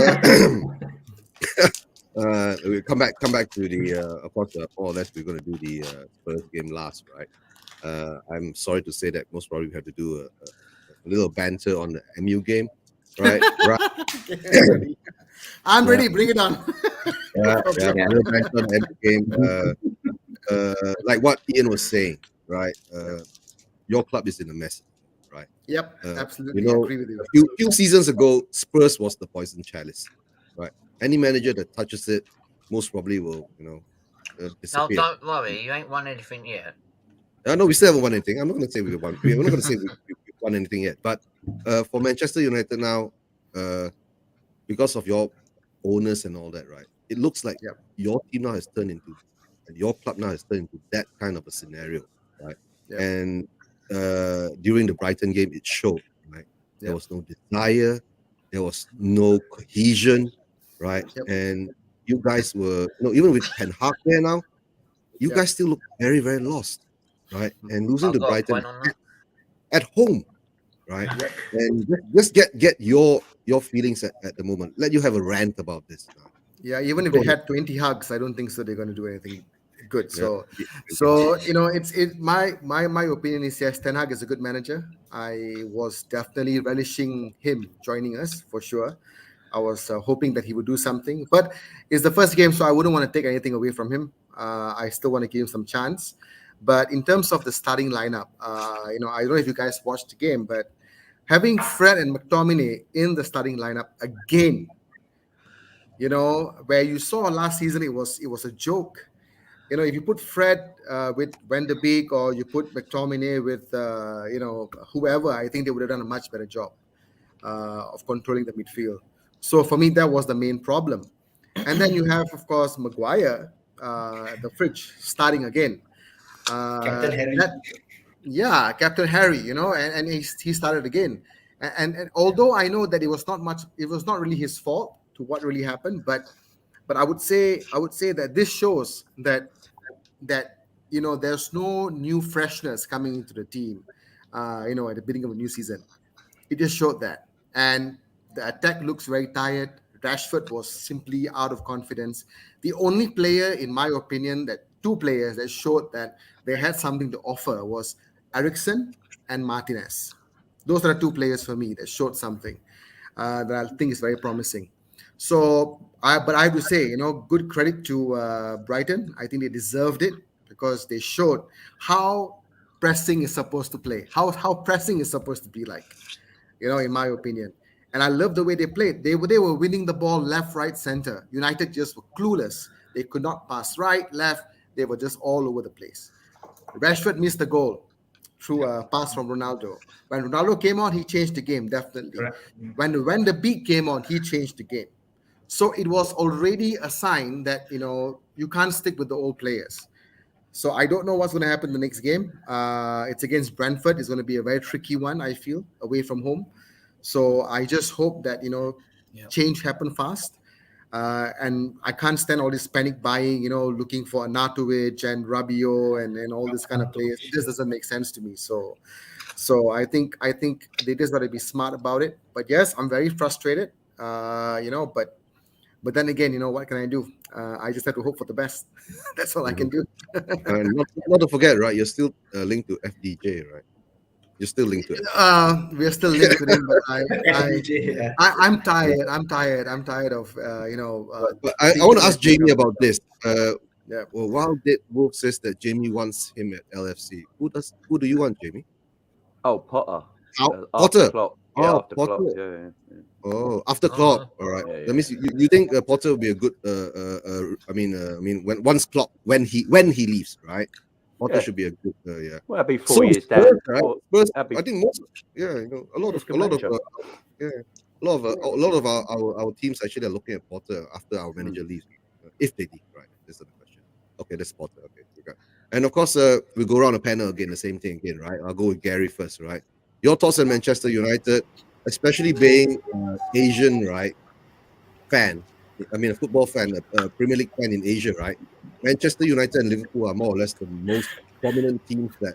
come back to the of course, more or less we're going to do the Spurs game last, right? I'm sorry to say that most probably we have to do a little banter on the MU game, right? Right. I'm ready. Bring it on. A little banter on the MU game. Like what Ian was saying, right? Your club is in a mess. Right. Yep, absolutely. You know, agree with you. a few seasons ago, Spurs was the poison chalice, right? Any manager that touches it, most probably will, No, disappear. don't worry. You ain't won anything yet. No, we still haven't won anything. I'm not going to say we won. We're not going to say we've won anything yet. But for Manchester United now, because of your owners and all that, right? It looks like your team now has turned into, and your club now has turned into that kind of a scenario, right? Yep. And during the Brighton game, it showed, right? There was no desire, there was no cohesion, right? Yep. And you guys were, even with Ten Hag there now, you guys still look very, very lost, right? And losing to Brighton at home, right? Yep. And just get your feelings at the moment. Let you have a rant about this now. Yeah, even if they had 20 hugs, I don't think so they're going to do anything good. So it's my opinion is yes, Ten Hag is a good manager. I was definitely relishing him joining us for sure. I was hoping that he would do something, but it's the first game, so I wouldn't want to take anything away from him. I still want to give him some chance. But in terms of the starting lineup, I don't know if you guys watched the game, but having Fred and McTominay in the starting lineup again, where you saw last season, it was a joke. If you put Fred with Van de Beek or you put McTominay with, whoever, I think they would have done a much better job of controlling the midfield. So for me, that was the main problem. And then you have, of course, Maguire, the fridge, starting again. Captain Harry. Captain Harry, and he started again. And although I know that it was not really his fault to what really happened, but I would say that this shows that there's no new freshness coming into the team, at the beginning of a new season. It just showed that. And the attack looks very tired. Rashford was simply out of confidence. The only player, in my opinion, two players that showed that they had something to offer was Eriksen and Martinez. Those are the two players for me that showed something that I think is very promising. So, but I have to say, good credit to Brighton. I think they deserved it because they showed how pressing is supposed to play, how pressing is supposed to be like, in my opinion. And I love the way they played. They were winning the ball left, right, center. United just were clueless. They could not pass right, left. They were just all over the place. Rashford missed the goal through a pass from Ronaldo. When Ronaldo came on, he changed the game, definitely. Correct. When the beat came on, he changed the game. So it was already a sign that, you can't stick with the old players. So I don't know what's going to happen in the next game. It's against Brentford. It's going to be a very tricky one, I feel, away from home. So I just hope that, Yeah. change happen fast. And I can't stand all this panic buying, looking for Anatovic and Rabiot and all this kind of players. It just doesn't make sense to me. So I think they just got to be smart about it. But yes, I'm very frustrated. But then again, what can I do? I just have to hope for the best. That's all I can do. And not to forget, right? You're still linked to FDJ, right? You're still linked to it. We're still linked with him, but Yeah. I'm tired. I'm tired of But I want to ask thinking Jamie of- about this. Yeah. Well, while Wolf says that Jamie wants him at LFC, who do you want, Jamie? Oh, Potter. Potter. After Klopp. Yeah, Oh, after Klopp. Potter. Yeah. Oh, after Oh. Klopp. All right. Yeah, That means you think Potter will be a good. I mean, once Klopp when he leaves, right? Potter Yeah. should be a good. Yeah. Well, that'd be 4 So years Spurs, down. right? Well, Spurs, that'd be- I think most. Yeah, a lot of our teams actually are looking at Potter after our manager leaves, if they leave, right? That's the question. Okay, that's Potter. Okay, we got. And of course, we go around the panel again, the same thing again, right? I'll go with Gary first, right? Your thoughts on Manchester United, especially being Asian, right? Fan. I mean, a football fan, a Premier League fan in Asia, right? Manchester United and Liverpool are more or less the most prominent teams that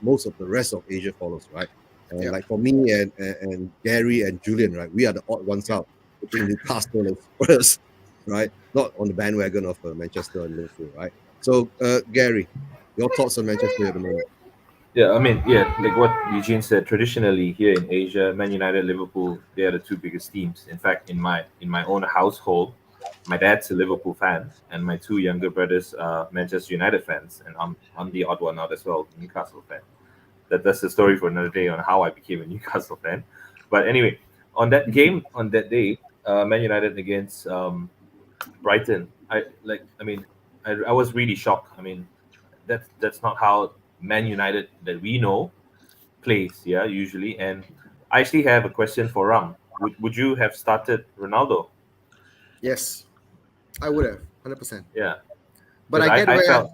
most of the rest of Asia follows, right? And Yeah. like for me and Gary and Julian, right, we are the odd ones out between Newcastle and Spurs, right? Not on the bandwagon of Manchester and Liverpool, right? So, Gary, your thoughts on Manchester at the moment? Yeah, I mean, yeah, like what Eugene said. Traditionally, here in Asia, Man United, Liverpool, they are the two biggest teams. In fact, in my own household, my dad's a Liverpool fan, and my two younger brothers are Manchester United fans, and I'm the odd one out as well, Newcastle fan. That's the story for another day on how I became a Newcastle fan. But anyway, on that game on that day, Man United against Brighton, I was really shocked. I mean, that's not how Man United that we know plays, yeah, usually. And I actually have a question for Ram. Would you have started Ronaldo? Yes, I would have 100%. Yeah. But Because I get I where felt-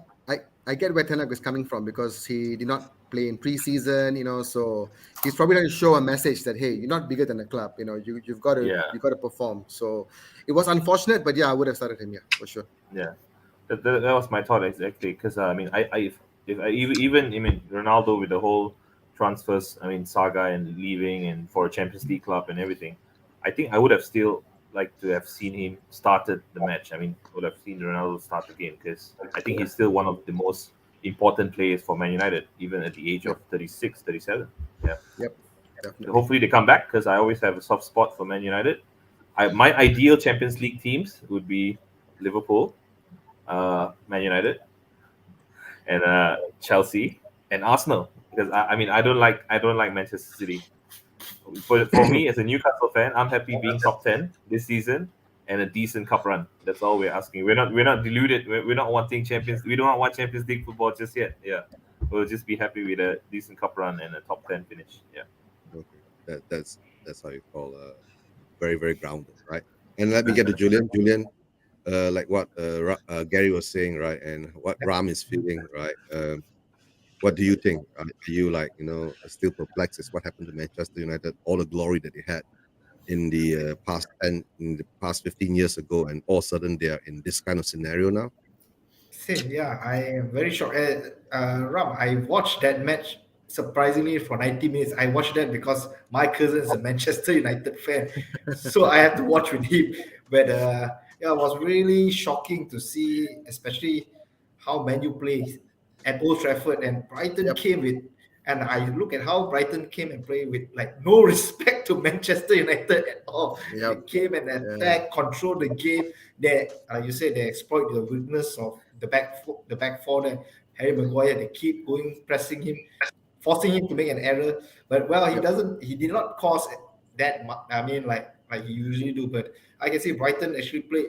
I get where Ten Hag is coming from because he did not play in preseason, so he's probably trying to show a message that hey, you're not bigger than a club, you've got to Yeah. perform. So it was unfortunate, but yeah, I would have started him, yeah, for sure. Yeah, that was my thought exactly. Because I mean, if I even Ronaldo with the whole transfers, saga and leaving and for a Champions League club and everything, I think I would have still liked to have seen him started the match. I mean, would have seen Ronaldo start the game because I think he's still one of the most important players for Man United, even at the age of 36, 37. Yeah. Yep, definitely. Hopefully they come back because I always have a soft spot for Man United. My ideal Champions League teams would be Liverpool, Man United, and Chelsea and Arsenal because I don't like Manchester City. For me as a Newcastle fan, I'm happy being top 10 this season and a decent cup run. That's all we're asking. We're not deluded. We're not wanting Champions. We don't want Champions League football just yet. Yeah, we'll just be happy with a decent cup run and a top 10 finish. Yeah. Okay. That's how you call very, very grounded, right? And let me get to Julian. Julian, like what Gary was saying, right, and what Ram is feeling, right? What do you think? Are you still perplexed as what happened to Manchester United? All the glory that they had in the past 15 years ago, and all of a sudden they are in this kind of scenario now. Same, yeah. I am very shocked. Ram, I watched that match surprisingly for 90 minutes. I watched that because my cousin is a Manchester United fan, so I had to watch with him. But it was really shocking to see, especially how Man U plays at Old Trafford, and Brighton came with. And I look at how Brighton came and played with like no respect to Manchester United at all. Yep. They came and attacked, controlled the game. They, you said they exploit the weakness of the back four. There, Harry Maguire. They keep going, pressing him, forcing him to make an error. But he did not cause that much. I mean, like he usually do. But I can see Brighton actually played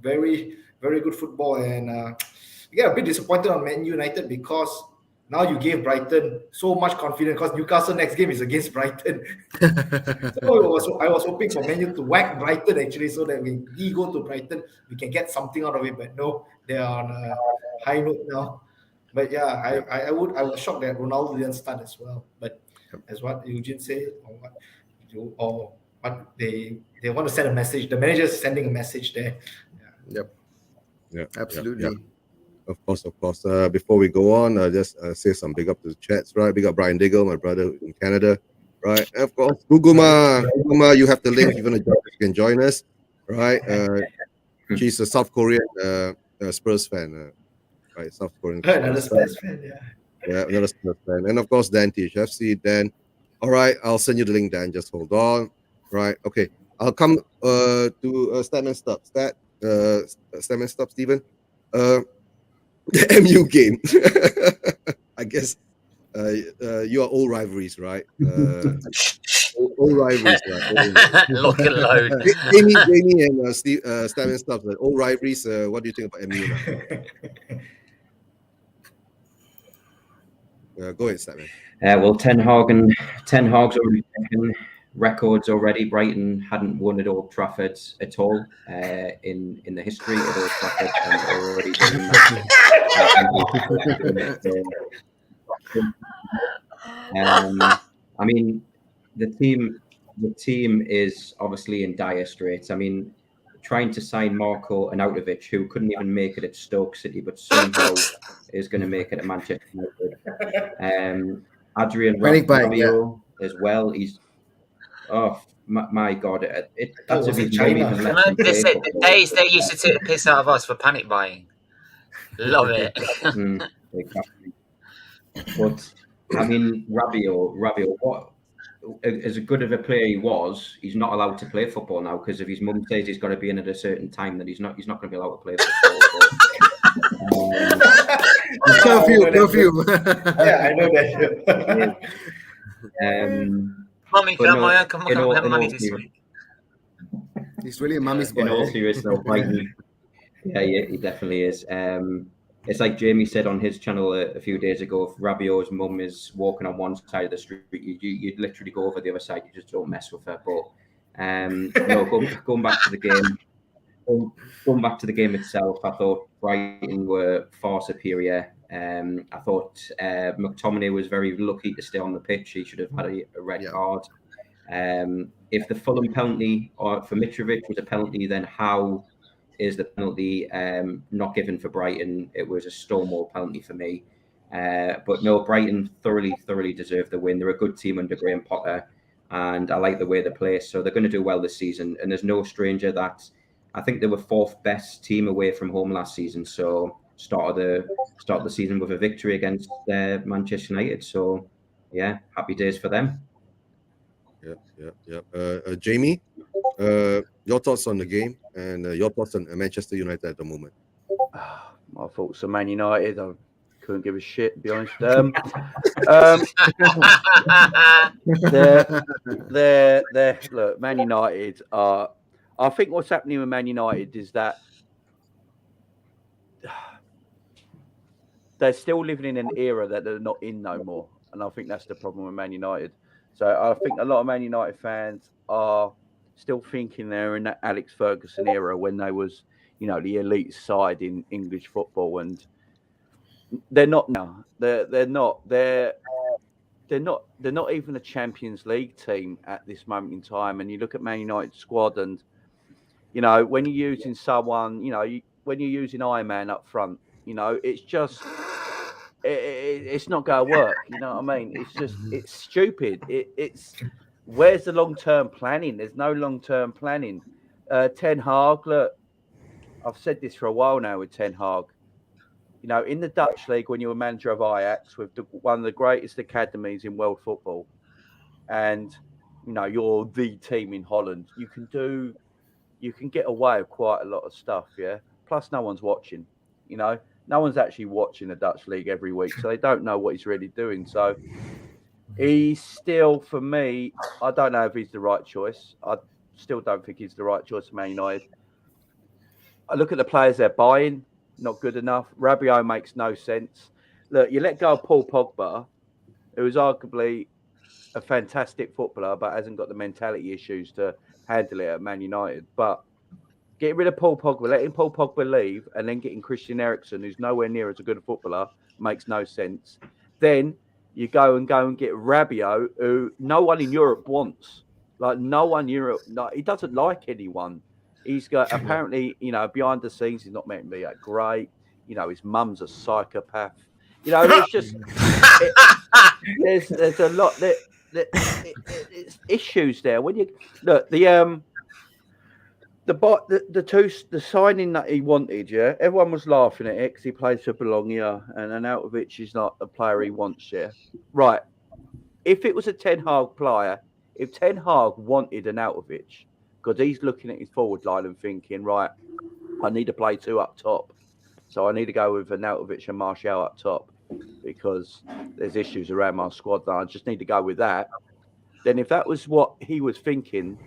very, very good football, and I get a bit disappointed on Man United because now you gave Brighton so much confidence because Newcastle next game is against Brighton. So I was hoping for Man U to whack Brighton actually, so that when we go to Brighton, we can get something out of it. But no, they are on a high note now. But yeah, I was shocked that Ronaldo didn't start as well. But as what Eugene said, or what they want to send a message. The manager is sending a message there. Yep. Yeah, Absolutely. yeah. Of course. Before we go on, just say some big up to the chats, right? Big up Brian Diggle, my brother in Canada, right? And of course, Guguma, you have the link. Even you can join us, right? She's a South Korean Spurs fan, right? South Korean. Another Spurs fan, yeah. Yeah, another Spurs fan, and of course Dan THFC. Dan, all right, I'll send you the link. Dan, just hold on, right? Okay, I'll come to Statman Stub. Statman Stub, Stephen. The MU game. I guess you are old rivalries, right? Old rivalries, right? Lock and load. Jamie and Statman Stub, old rivalries. What do you think about MU now? Go ahead, Statman. Well, Ten Hag's already taken records already. Brighton hadn't won at Old Trafford at all in the history of Old Trafford, and already done that. I mean, the team is obviously in dire straits. I mean, trying to sign Marko Arnautovic, who couldn't even make it at Stoke City, but somehow is going to make it at Manchester United. Adrian Rabiot as well. He's my God! That's was a in China. The days they used to take the piss out of us for panic buying. Love it. Exactly. But I mean, Rabiot, what? As good of a player he was, he's not allowed to play football now because if his mum says he's got to be in at a certain time, then he's not going to be allowed to play football. Curfew. Yeah, I know that. Mummy, can I have money this week? He's really a mummy's boy. In all seriousness, yeah, he definitely is. It's like Jamie said on his channel a few days ago. If Rabiot's mum is walking on one side of the street, you'd literally go over the other side. You just don't mess with her. But going back to the game. Going back to the game itself, I thought Brighton were far superior. I thought McTominay was very lucky to stay on the pitch. He should have had a red card. If the Fulham penalty for Mitrovic was a penalty, then how is the penalty not given for Brighton? It was a Stonewall penalty for me. But no, Brighton thoroughly deserved the win. They're a good team under Graham Potter, and I like the way they play. So they're going to do well this season. And there's no stranger that I think they were fourth best team away from home last season. So start the season with a victory against Manchester United. So yeah, happy days for them. Yeah. Jamie, your thoughts on the game and your thoughts on Manchester United at the moment? My thoughts on Man United. I couldn't give a shit, to be honest. Look, Man United are. I think what's happening with Man United is that they're still living in an era that they're not in no more, and I think that's the problem with Man United. So I think a lot of Man United fans are still thinking they're in that Alex Ferguson era when they was, the elite side in English football, and they're not now. They're not even a Champions League team at this moment in time. And you look at Man United's squad, and when you're using someone, when you're using Iron Man up front, it's just. It's not going to work. You know what I mean? It's stupid. It's where's the long-term planning? There's no long-term planning. Ten Hag, look, I've said this for a while now with Ten Hag. In the Dutch league, when you were manager of Ajax with one of the greatest academies in world football, and you're the team in Holland, you can get away with quite a lot of stuff. Yeah. Plus, no one's watching. No one's actually watching the Dutch league every week, so they don't know what he's really doing. So he's still, for me, I don't know if he's the right choice. I still don't think he's the right choice for Man United. I look at the players they're buying, not good enough. Rabiot makes no sense. Look, you let go of Paul Pogba, who is arguably a fantastic footballer, but hasn't got the mentality issues to handle it at Man United. But getting rid of Paul Pogba, letting Paul Pogba leave, and then getting Christian Eriksen, who's nowhere near as a good a footballer, makes no sense. Then you go and get Rabiot, who no one in Europe wants. Like no one in Europe, no, he doesn't like anyone. He's got apparently, behind the scenes, he's not meant to be that great. His mum's a psychopath. There's just there's a lot that it's issues there. When you look the signing that he wanted, everyone was laughing at it because he plays for Bologna, and Arnautovic is not the player he wants. Right. If it was a Ten Hag player, if Ten Hag wanted Arnautovic, because he's looking at his forward line and thinking, right, I need to play two up top, so I need to go with Arnautovic and Martial up top because there's issues around my squad that I just need to go with that. Then if that was what he was thinking,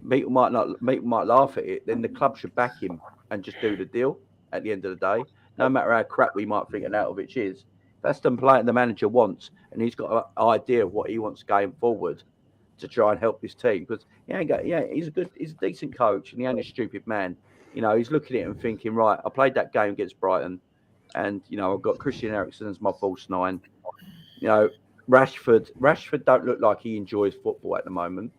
people might laugh at it. Then the club should back him and just do the deal. At the end of the day, no matter how crap we might think Arnautovic is, that's the player the manager wants, and he's got an idea of what he wants going forward to try and help this team. Because he's a decent coach, and he ain't a stupid man. He's looking at it and thinking, right, I played that game against Brighton, and I've got Christian Eriksen as my false nine. Rashford don't look like he enjoys football at the moment.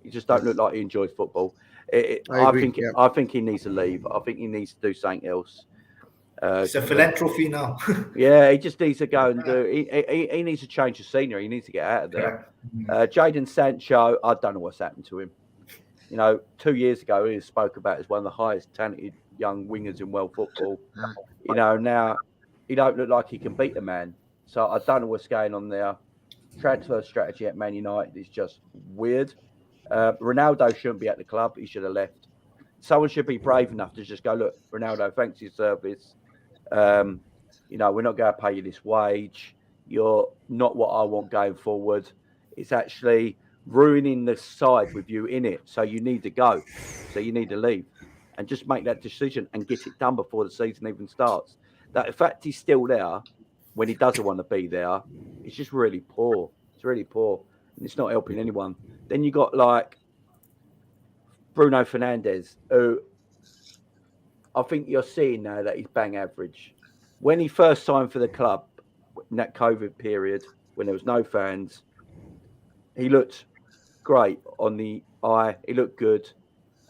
He just don't look like he enjoys football. I think he needs to leave. I think he needs to do something else. It's a philanthropy now. He just needs to go and do. He needs to change the scenery. He needs to get out of there. Jadon Sancho, I don't know what's happened to him. 2 years ago he was spoke about as one of the highest talented young wingers in world football. Now he don't look like he can beat the man. So I don't know what's going on there. Transfer strategy at Man United is just weird. Ronaldo shouldn't be at the club. He should have left. Someone should be brave enough to just go, look, Ronaldo, thanks for your service. We're not going to pay you this wage. You're not what I want going forward. It's actually ruining the side with you in it. So you need to go. So you need to leave. And just make that decision and get it done before the season even starts. That the fact he's still there when he doesn't want to be there, it's just really poor. It's really poor. And it's not helping anyone. Then you got like Bruno Fernandes, who I think you're seeing now that he's bang average. When he first signed for the club in that COVID period, when there was no fans, he looked great on the eye. He looked good.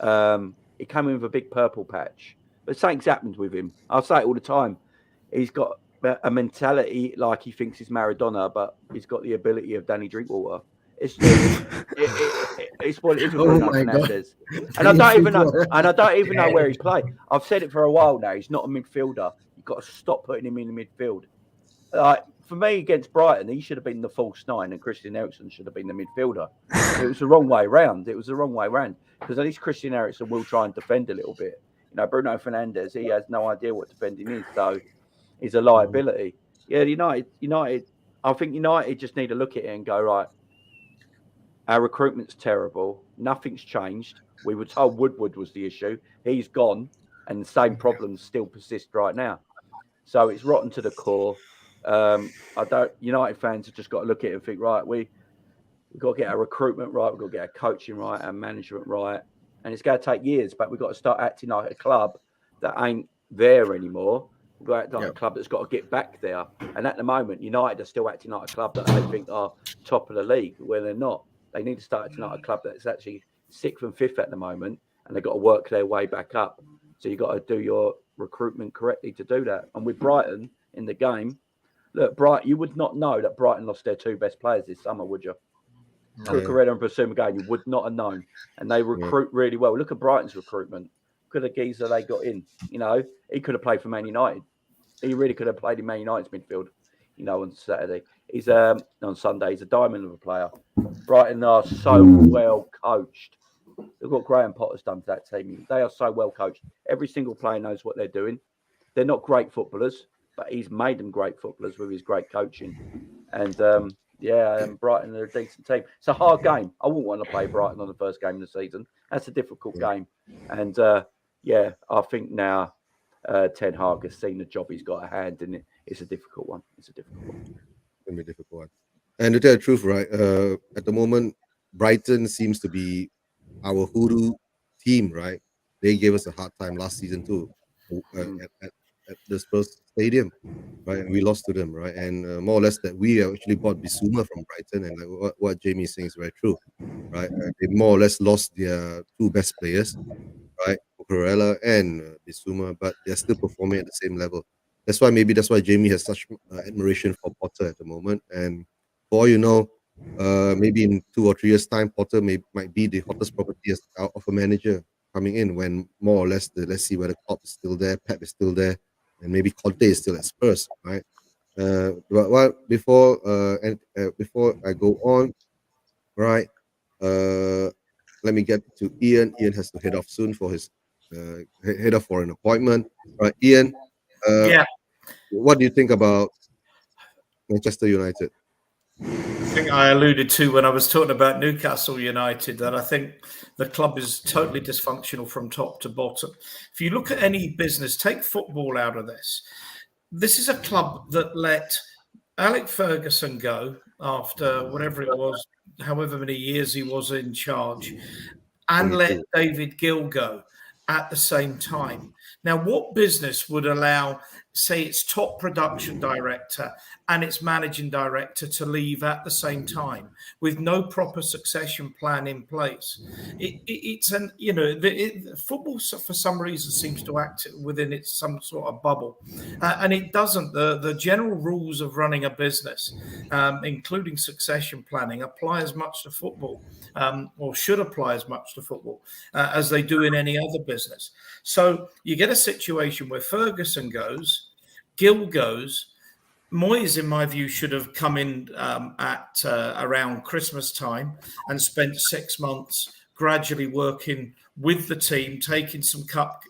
He came in with a big purple patch. But something's happened with him. I say it all the time. He's got a mentality like he thinks he's Maradona, but he's got the ability of Danny Drinkwater. It's what it is with Bruno Fernandes. And I don't even know where he's played. I've said it for a while now. He's not a midfielder. You've got to stop putting him in the midfield. For me, against Brighton, he should have been the false nine and Christian Eriksen should have been the midfielder. It was the wrong way round. Because at least Christian Eriksen will try and defend a little bit. Bruno Fernandes, he has no idea what defending is, so he's a liability. Yeah, United. I think United just need to look at it and go, right, our recruitment's terrible. Nothing's changed. We were told Woodward was the issue. He's gone, and the same problems still persist right now. So it's rotten to the core. United fans have just got to look at it and think, right, we've got to get our recruitment right. We've got to get our coaching right, our management right. And it's going to take years, but we've got to start acting like a club that ain't there anymore. We've got to act like a club that's got to get back there. And at the moment, United are still acting like a club that they think are top of the league, where they're not. They need to start acting like a club that's actually 6th and 5th at the moment, and they've got to work their way back up. So you've got to do your recruitment correctly to do that. And with Brighton in the game, look, you would not know that Brighton lost their 2 best players this summer, would you? Cucurella and Basuma Gane, you would not have known. And they recruit really well. Look at Brighton's recruitment. Look at the geezer they got in. He could have played for Man United. He really could have played in Man United's midfield, on Saturday. He's on Sunday. He's a diamond of a player. Brighton are so well coached. Look what Graham Potter's done to that team. They are so well coached. Every single player knows what they're doing. They're not great footballers, but he's made them great footballers with his great coaching. And Brighton are a decent team. It's a hard game. I wouldn't want to play Brighton on the first game of the season. That's a difficult game. And I think now Ten Hag has seen the job he's got at hand, and it's a difficult one. It's going to be a difficult one. And to tell the truth, right, at the moment, Brighton seems to be our hoodoo team, right? They gave us a hard time last season too. at the Spurs stadium, right? And we lost to them, right? And more or less that we actually bought Bissouma from Brighton, and like what Jamie is saying is very true, right? They more or less lost their two best players, right? Cucurella and Bissouma, but they're still performing at the same level. That's why Jamie has such admiration for Potter at the moment. And for all you know, maybe in 2 or 3 years' time, Potter might be the hottest property of a manager coming in, when more or less let's see whether Klopp is still there, Pep is still there, and maybe Conte is still at Spurs, right? But before I go on, right? Let me get to Ian. Ian has to head off soon for his head off for an appointment, right? Ian, Yeah. what do you think about Manchester United? I think I alluded to when I was talking about Newcastle United that I think the club is totally dysfunctional from top to bottom. If you look at any business, take football out of this. This is a club that let Alex Ferguson go after whatever it was, however many years he was in charge, and let David Gill go at the same time. Now, what business would allow, say, its top production director and its managing director to leave at the same time with no proper succession plan in place? Football for some reason seems to act within its some sort of bubble, and it doesn't. The general rules of running a business, including succession planning, apply as much to football, or should apply as much to football as they do in any other business. So you get a situation where Ferguson goes, Gill goes. Moyes, in my view, should have come in at around Christmas time and spent 6 months gradually working with the team, taking some cup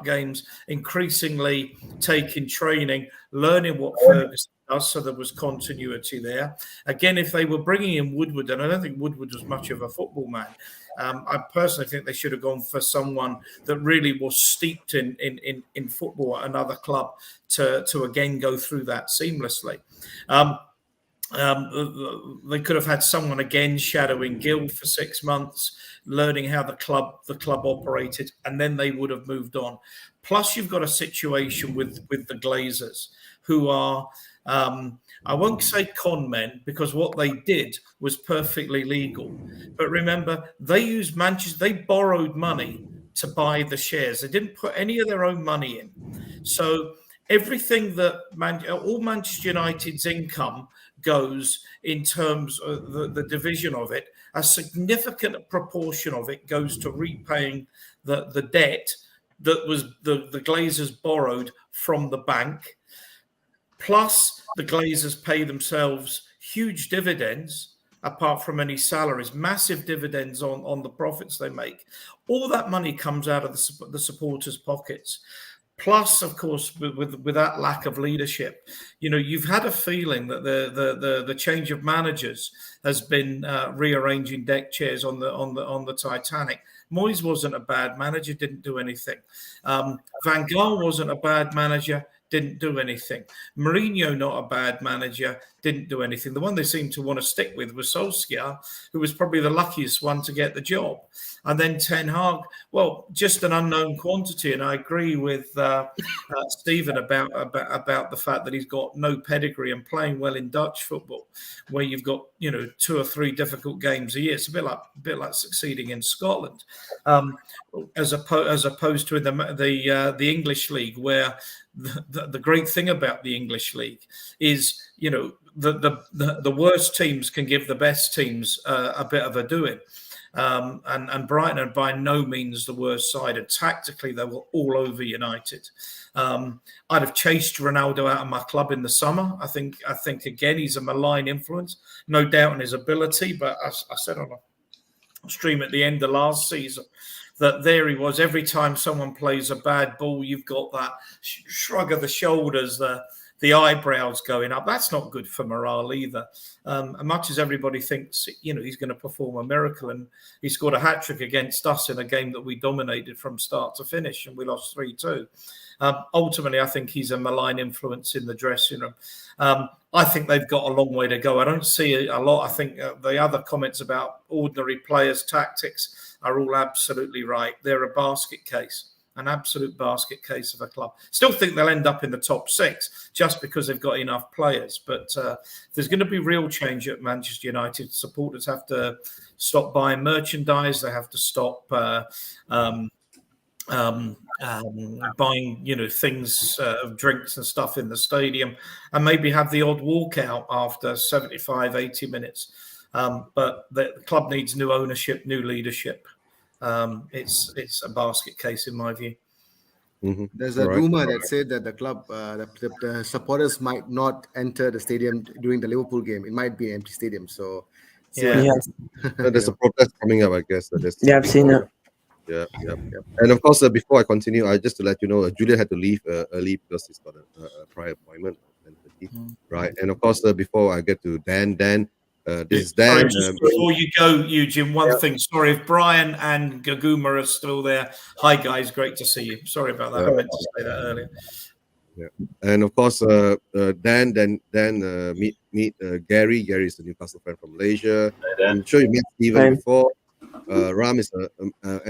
games, increasingly taking training, learning what Ferguson does, so there was continuity there. Again, if they were bringing in Woodward, and I don't think Woodward was much of a football man, I personally think they should have gone for someone that really was steeped in football at another club to again go through that seamlessly. They could have had someone again shadowing Gill for 6 months, learning how the club operated, and then they would have moved on. Plus, you've got a situation with the Glazers, who are, I won't say con men, because what they did was perfectly legal. But remember, they borrowed money to buy the shares. They didn't put any of their own money in. So everything that all Manchester United's income goes in terms of the division of it, a significant proportion of it goes to repaying the debt that was the Glazers borrowed from the bank. Plus, the Glazers pay themselves huge dividends, apart from any salaries, massive dividends on the profits they make. All that money comes out of the supporters' pockets. Plus, of course, with that lack of leadership, you've had a feeling that the change of managers has been rearranging deck chairs on the Titanic. Moyes wasn't a bad manager, didn't do anything. Van Gaal wasn't a bad manager, didn't do anything. Mourinho, not a bad manager, didn't do anything. The one they seemed to want to stick with was Solskjaer, who was probably the luckiest one to get the job. And then Ten Hag, well, just an unknown quantity. And I agree with Stephen about the fact that he's got no pedigree and playing well in Dutch football, where you've got 2 or 3 difficult games a year. It's a bit like succeeding in Scotland, as opposed to the English league, where the great thing about the English league is the worst teams can give the best teams a bit of a doing. And Brighton are by no means the worst side. And tactically, they were all over United. I'd have chased Ronaldo out of my club in the summer. I think again, he's a malign influence, no doubt in his ability. But I said on a stream at the end of last season that there he was. Every time someone plays a bad ball, you've got that shrug of the shoulders, the eyebrows going up. That's not good for morale either. As much as everybody thinks, he's going to perform a miracle, and he scored a hat-trick against us in a game that we dominated from start to finish, and we lost 3-2. Ultimately, I think he's a malign influence in the dressing room. I think they've got a long way to go. I don't see a lot. I think the other comments about ordinary players' tactics are all absolutely right. They're a basket case. an absolute basket case of a club. Still think they'll end up in the top 6 just because they've got enough players. But there's going to be real change at Manchester United. Supporters have to stop buying merchandise. They have to stop buying, things, drinks and stuff in the stadium, and maybe have the odd walkout after 75, 80 minutes. But the club needs new ownership, new leadership. It's a basket case in my view. Mhm. There's a All right. rumor that said that the club, the supporters might not enter the stadium during the Liverpool game. It might be an empty stadium. So, see what Yeah. happens. There's a protest coming up, I guess. Yeah, I've seen it. Yeah. And of course, before I continue, just to let you know, Julian had to leave early because he's got a prior appointment at 10:30, right? And of course, before I get to Dan, this is Dan. Sorry, just before you go, Eugene, one thing. Sorry, if Brian and Gaguma are still there. Hi, guys. Great to see you. Sorry about that. I meant to say that earlier. Yeah. And of course, Dan, meet Gary. Gary is a Newcastle fan from Malaysia. I'm sure you met Steven before. Ram is a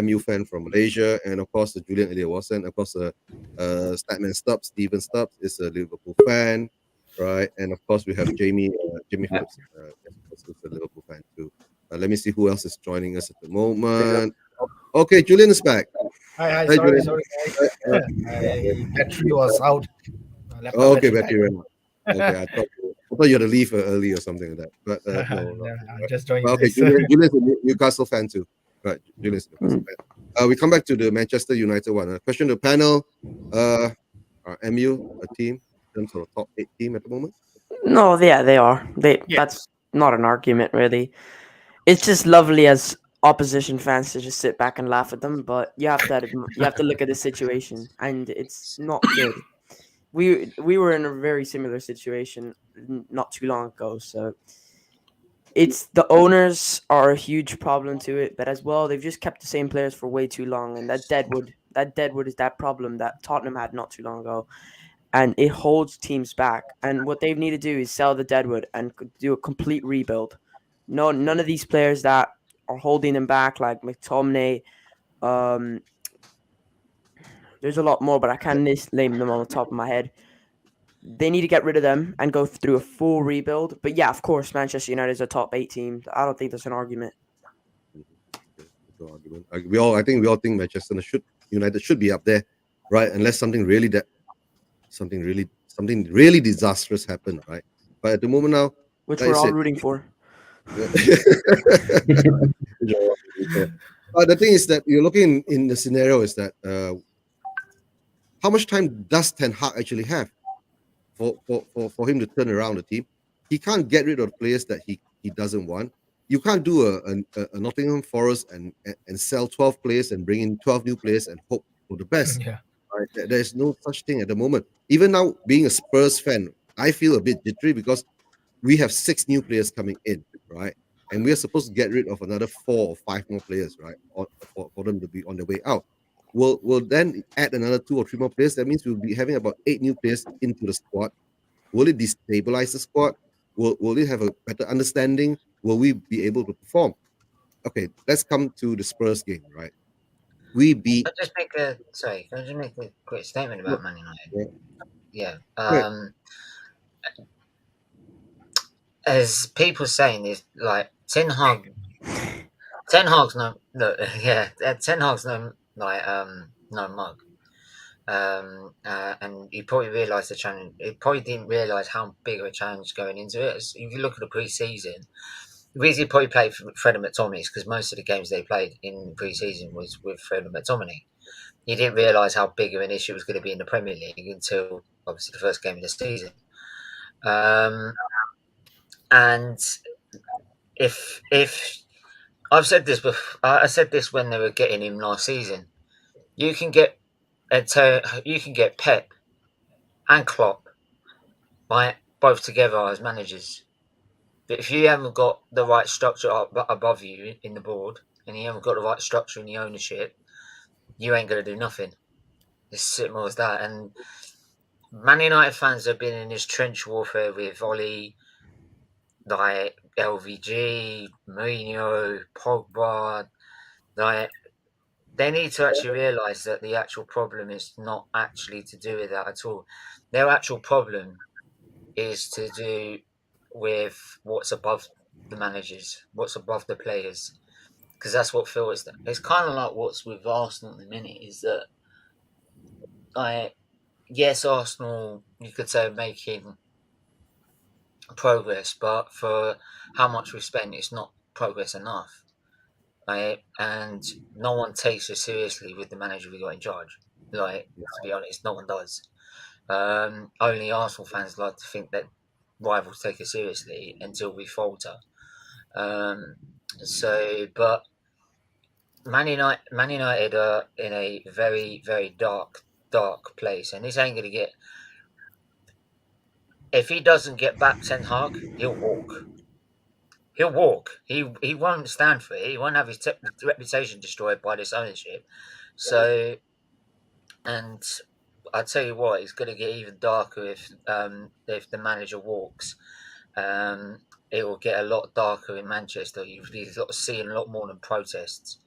MU fan from Malaysia, and of course, Julian Elliott Watson. Of course, Statman Stubbs, Steven Stubbs is a Liverpool fan, right? And of course, we have Jamie Phillips, who's a Liverpool fan too. Let me see who else is joining us at the moment. Okay, Julian is back. Hi, Julian. sorry, guys. My battery was out. Okay, battery ran out. Okay, I thought you had to leave early or something like that. But no, I just joined. okay, Julian's a Newcastle fan too. Right, Julian's a Newcastle fan. We come back to the Manchester United one. Question to the panel: Are MU a team in terms of the top 8 team at the moment? No, yeah, they are. That's not an argument, really. It's just lovely as opposition fans to just sit back and laugh at them, but you have to look at the situation, and it's not good. We were in a very similar situation not too long ago, so it's the owners are a huge problem to it, but as well they've just kept the same players for way too long, and that deadwood is that problem that Tottenham had not too long ago, and it holds teams back. And what they need to do is sell the deadwood and do a complete rebuild. None of these players that are holding them back, like McTominay. There's a lot more, but I can't name them on the top of my head. They need to get rid of them and go through a full rebuild. But yeah, of course, Manchester United is a top 8 team. I don't think there's an argument. No argument. I think we all think Manchester United should be up there, right? Unless something really disastrous happen, right? But at the moment now, which we're all rooting for. But the thing is that you're looking in the scenario is that how much time does Ten Hag actually have for him to turn around the team? He can't get rid of the players that he doesn't want. You can't do a Nottingham Forest and sell 12 players and bring in 12 new players and hope for the best. Yeah. Right? There's no such thing at the moment. Even now, being a Spurs fan, I feel a bit jittery because we have 6 new players coming in, right? And we are supposed to get rid of another 4 or 5 more players, right? For them to be on the way out. We'll then add another 2 or 3 more players. That means we'll be having about 8 new players into the squad. Will it destabilize the squad? Will it have a better understanding? Will we be able to perform? Okay, let's come to the Spurs game, right? We beat. Can I just make a quick statement about Man United? Yeah. As people saying this, like Ten Hag's no mug. And he probably realised the challenge. He probably didn't realise how big of a challenge going into it. If you look at the pre-season, the reason he probably played for Fred and McTominay is because most of the games they played in pre-season was with Fred and McTominay. He didn't realise how big of an issue it was going to be in the Premier League until obviously the first game of the season. And if I've said this before, I said this when they were getting him last season, you can get Pep and Klopp both together as managers. But if you haven't got the right structure above you in the board, and you haven't got the right structure in the ownership, you ain't going to do nothing. It's simple as that. And Man United fans have been in this trench warfare with Oli, like LVG, Mourinho, Pogba, like they need to actually realise that the actual problem is not actually to do with that at all. Their actual problem is to do with what's above the managers, what's above the players, because that's what feels. It's kind of like what's with Arsenal at the minute is that, yes, Arsenal, you could say, making progress, but for how much we spent, it's not progress enough. And no one takes it seriously with the manager we got in charge. To be honest, no one does. Only Arsenal fans like to think that rivals take it seriously until we falter. But Man United are in a very, very dark place, and this ain't going to get. If he doesn't get back Ten Hag, he'll walk. He'll walk. He won't stand for it. He won't have his reputation destroyed by this ownership. So, and I tell you what, it's going to get even darker if the manager walks. It will get a lot darker in Manchester. You'll be seeing a lot more than protests.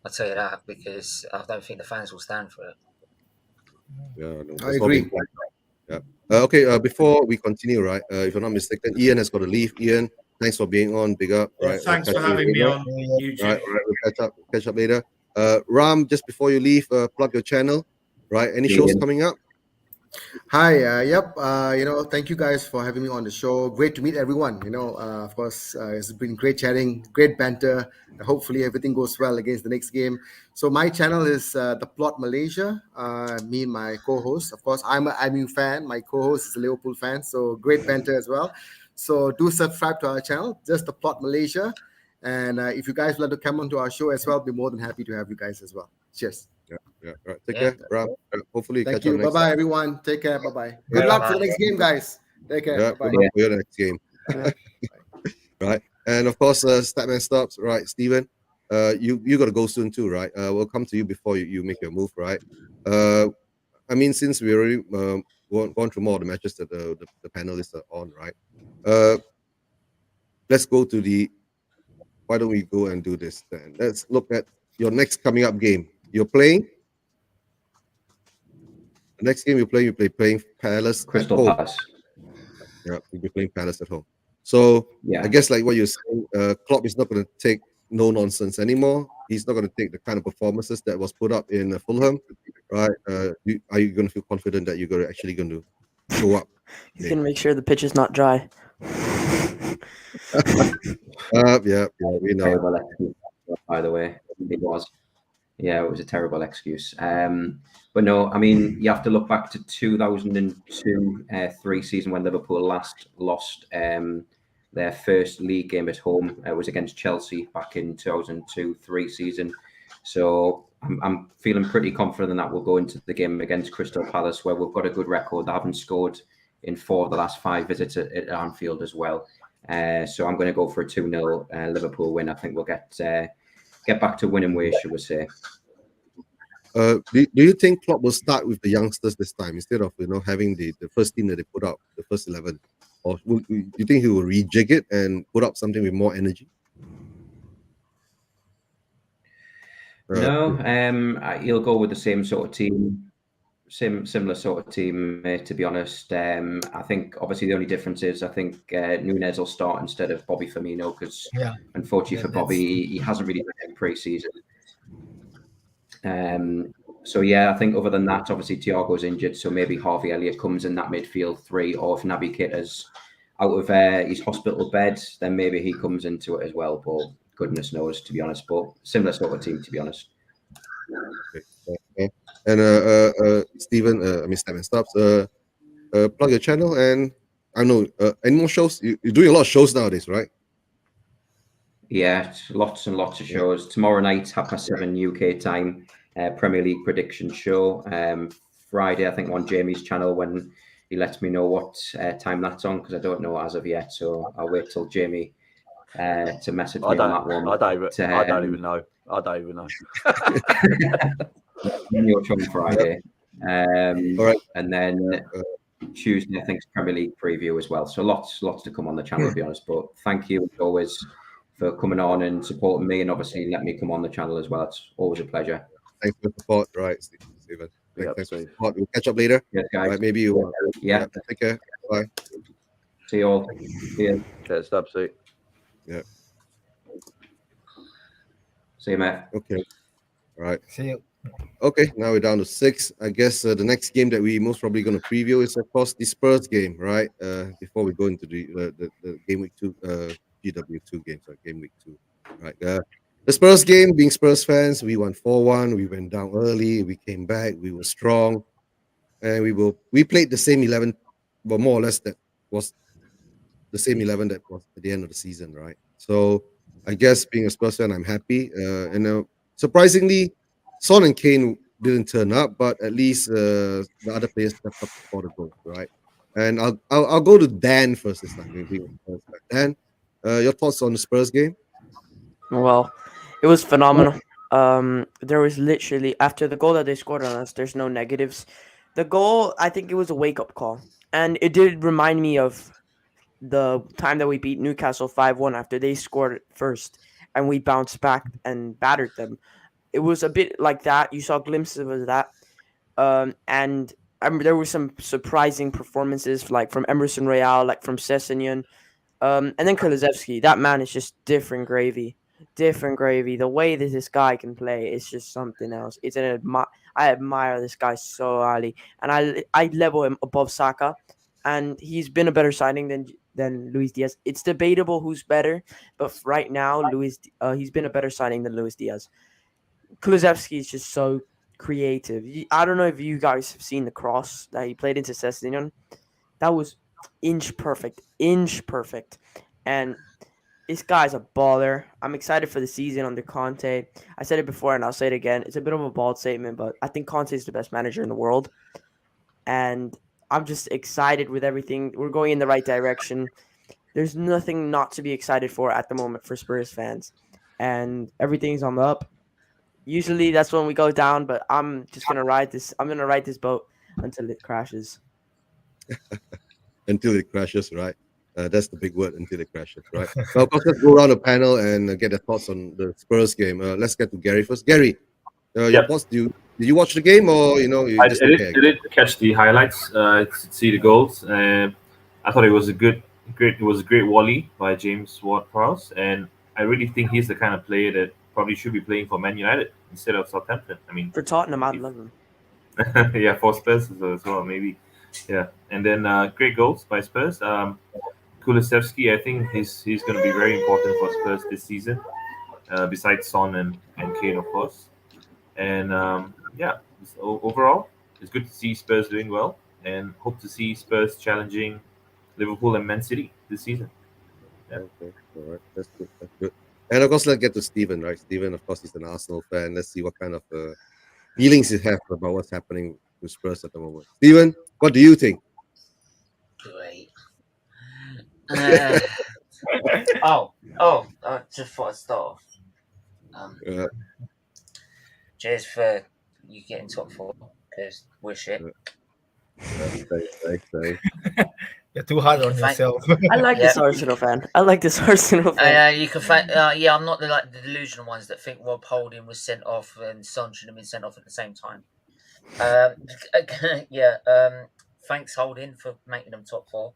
I'll tell you that, because I don't think the fans will stand for it. Yeah, no, I agree. Yeah. Okay. Before we continue, right? If I'm not mistaken, Ian has got to leave. Ian, thanks for being on. Big up. Yeah, Right. thanks for having me on YouTube. Right. We'll catch up later. Ram, just before you leave, plug your channel. Right. Any shows coming up? Hi, yep. Thank you guys for having me on the show. Great to meet everyone. Of course, it's been great chatting, great banter. Hopefully, everything goes well against the next game. So my channel is The Plot Malaysia. Me and my co-host. Of course, I'm a MU fan. My co-host is a Liverpool fan. So great banter as well. So do subscribe to our channel, just The Plot Malaysia. And if you guys would like to come onto our show as well, I'll be more than happy to have you guys as well. Cheers. Yeah. Right. Take care, Ram. Hopefully, Thank catch you. up next Bye-bye, time. everyone. Take care. Bye-bye. Good luck for the next game, guys. Take care. Yeah, Bye-bye. good luck for your next game. Right. And of course, Statman Stops, right? Steven, you got to go soon too, right? We'll come to you before you make your move, right? I mean, since we already gone through more of the matches that the panelists are on, right? Let's go to why don't we go and do this then? Let's look at your next coming up game. You're playing. The next game you play playing Palace Crystal at home. Palace. Yeah, you'll be playing Palace at home. So Yeah. I guess like what you're saying, Klopp is not going to take no nonsense anymore. He's not going to take the kind of performances that was put up in Fulham, right? Are you going to feel confident that you're actually going to show up? He's gonna make sure the pitch is not dry. Yeah, we know. Terrible excuse, by the way. It was. Yeah, it was a terrible excuse. But no, I mean, you have to look back to 2002-3 season when Liverpool last lost their first league game at home. It was against Chelsea back in 2002-3 season. So I'm feeling pretty confident that we'll go into the game against Crystal Palace, where we've got a good record. They haven't scored in 4 of the last 5 visits at Anfield as well. So I'm going to go for a 2-0 Liverpool win. I think we'll get back to winning ways, should we say. Do you think Klopp will start with the youngsters this time instead of having the first team that they put out, the first 11, or do you think he will rejig it and put up something with more energy? No, he'll go with the same sort of team, similar sort of team. To be honest, I think obviously the only difference is I think Nunez will start instead of Bobby Firmino because unfortunately for Bobby, he hasn't really been in pre-season. So yeah, I think other than that, obviously Thiago's injured, so maybe Harvey Elliott comes in that midfield 3, or if Naby Keita's out of his hospital bed, then maybe he comes into it as well. But goodness knows, to be honest. But similar sort of team, to be honest. Okay. And Stephen, Statman Stops, plug your channel, and I know any more shows. You're doing a lot of shows nowadays, right? Yeah, lots and lots of shows. Tomorrow night, 7:30 UK time, Premier League prediction show. Friday, I think on Jamie's channel when he lets me know what time that's on, because I don't know as of yet. So I'll wait till Jamie to message me on that one. I don't even know. Your show on Friday. All right. And then Tuesday, I think, is Premier League preview as well. So lots to come on the channel, to be honest. But thank you, as always, for coming on and supporting me, and obviously let me come on the channel as well. It's always a pleasure. Thanks for the support, right, Stephen. Yep, Thanks for the Steve. support. We'll catch up later. Yes, guys. Right, maybe you. Yeah. Take care. Bye. See you all. See you. Cheers, Dubsy. Yeah. See you, mate. Okay. All right. See you. Okay, now we're down to 6. I guess the next game that we most probably going to preview is, of course, the Spurs game, right? Before we go into the game week 2, GW2 game, sorry, game week 2, right? The Spurs game, being Spurs fans, we won 4-1. We went down early. We came back. We were strong, and we played the same 11, but more or less that was the same 11 that was at the end of the season, right? So I guess being a Spurs fan, I'm happy. And surprisingly, Son and Kane didn't turn up, but at least the other players stepped up for the goal, right? And I'll go to Dan first this time. Dan, your thoughts on the Spurs game? Well, it was phenomenal. There was literally, after the goal that they scored on us, there's no negatives. The goal, I think it was a wake-up call. And it did remind me of the time that we beat Newcastle 5-1 after they scored first. And we bounced back and battered them. It was a bit like that. You saw glimpses of that. And there were some surprising performances, like from Emerson Royale, like from Sessegnon. And then Kulusevski. That man is just different gravy. Different gravy. The way that this guy can play is just something else. I admire this guy so highly. And I level him above Saka. And he's been a better signing than Luis Diaz. It's debatable who's better. But right now, he's been a better signing than Luis Diaz. Kulusevski is just so creative. I don't know if you guys have seen the cross that he played into Sessegnon. That was inch perfect. And this guy's a baller. I'm excited for the season under Conte. I said it before and I'll say it again. It's a bit of a bold statement, but I think Conte is the best manager in the world. And I'm just excited with everything. We're going in the right direction. There's nothing not to be excited for at the moment for Spurs fans. And everything's on the up. Usually that's when we go down, but I'm just gonna ride this. I'm gonna ride this boat until it crashes. Until it crashes, right? That's the big word, until it crashes, right? Now, of course, let's go around the panel and get the thoughts on the Spurs game. Let's get to Gary first. Gary, your thoughts? Did you watch the game, or you I just did catch the highlights. See the goals, and I thought it was a great volley by James Ward-Prowse, and I really think he's the kind of player that probably should be playing for Man United instead of Southampton. I mean, for Tottenham, I'd love him. Yeah, for Spurs as well, maybe. Yeah, and then great goals by Spurs. Kulusevski, I think he's going to be very important for Spurs this season. Besides Son and Kane, of course. And overall, it's good to see Spurs doing well, and hope to see Spurs challenging Liverpool and Man City this season. Yeah. Okay, all right, that's good. And of course, let's get to Stephen, right? Stephen, of course, he's an Arsenal fan. Let's see what kind of feelings he has about what's happening with Spurs at the moment. Stephen, what do you think? Great. Just before I start off, cheers for you getting top 4 because we're shit. Thanks. You're too hard on yourself. I like this Arsenal fan. You can find. I'm not the delusional ones that think Rob Holding was sent off and Son should have been sent off at the same time. Thanks Holding for making them top 4.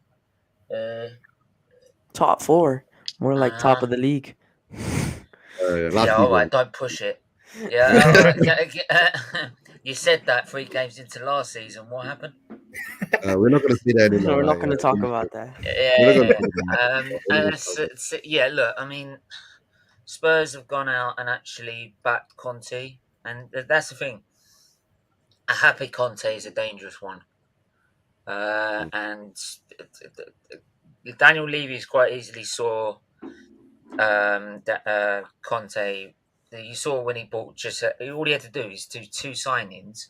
Top 4, more like top of the league. All right, don't push it. Yeah, you said that 3 games into last season. What happened? We're not going to see that anymore. No, we're not going to talk about that. Look, I mean, Spurs have gone out and actually backed Conte, and that's the thing. A happy Conte is a dangerous one, and Daniel Levy's quite easily saw that Conte. You saw when he bought all he had to do is do 2 signings,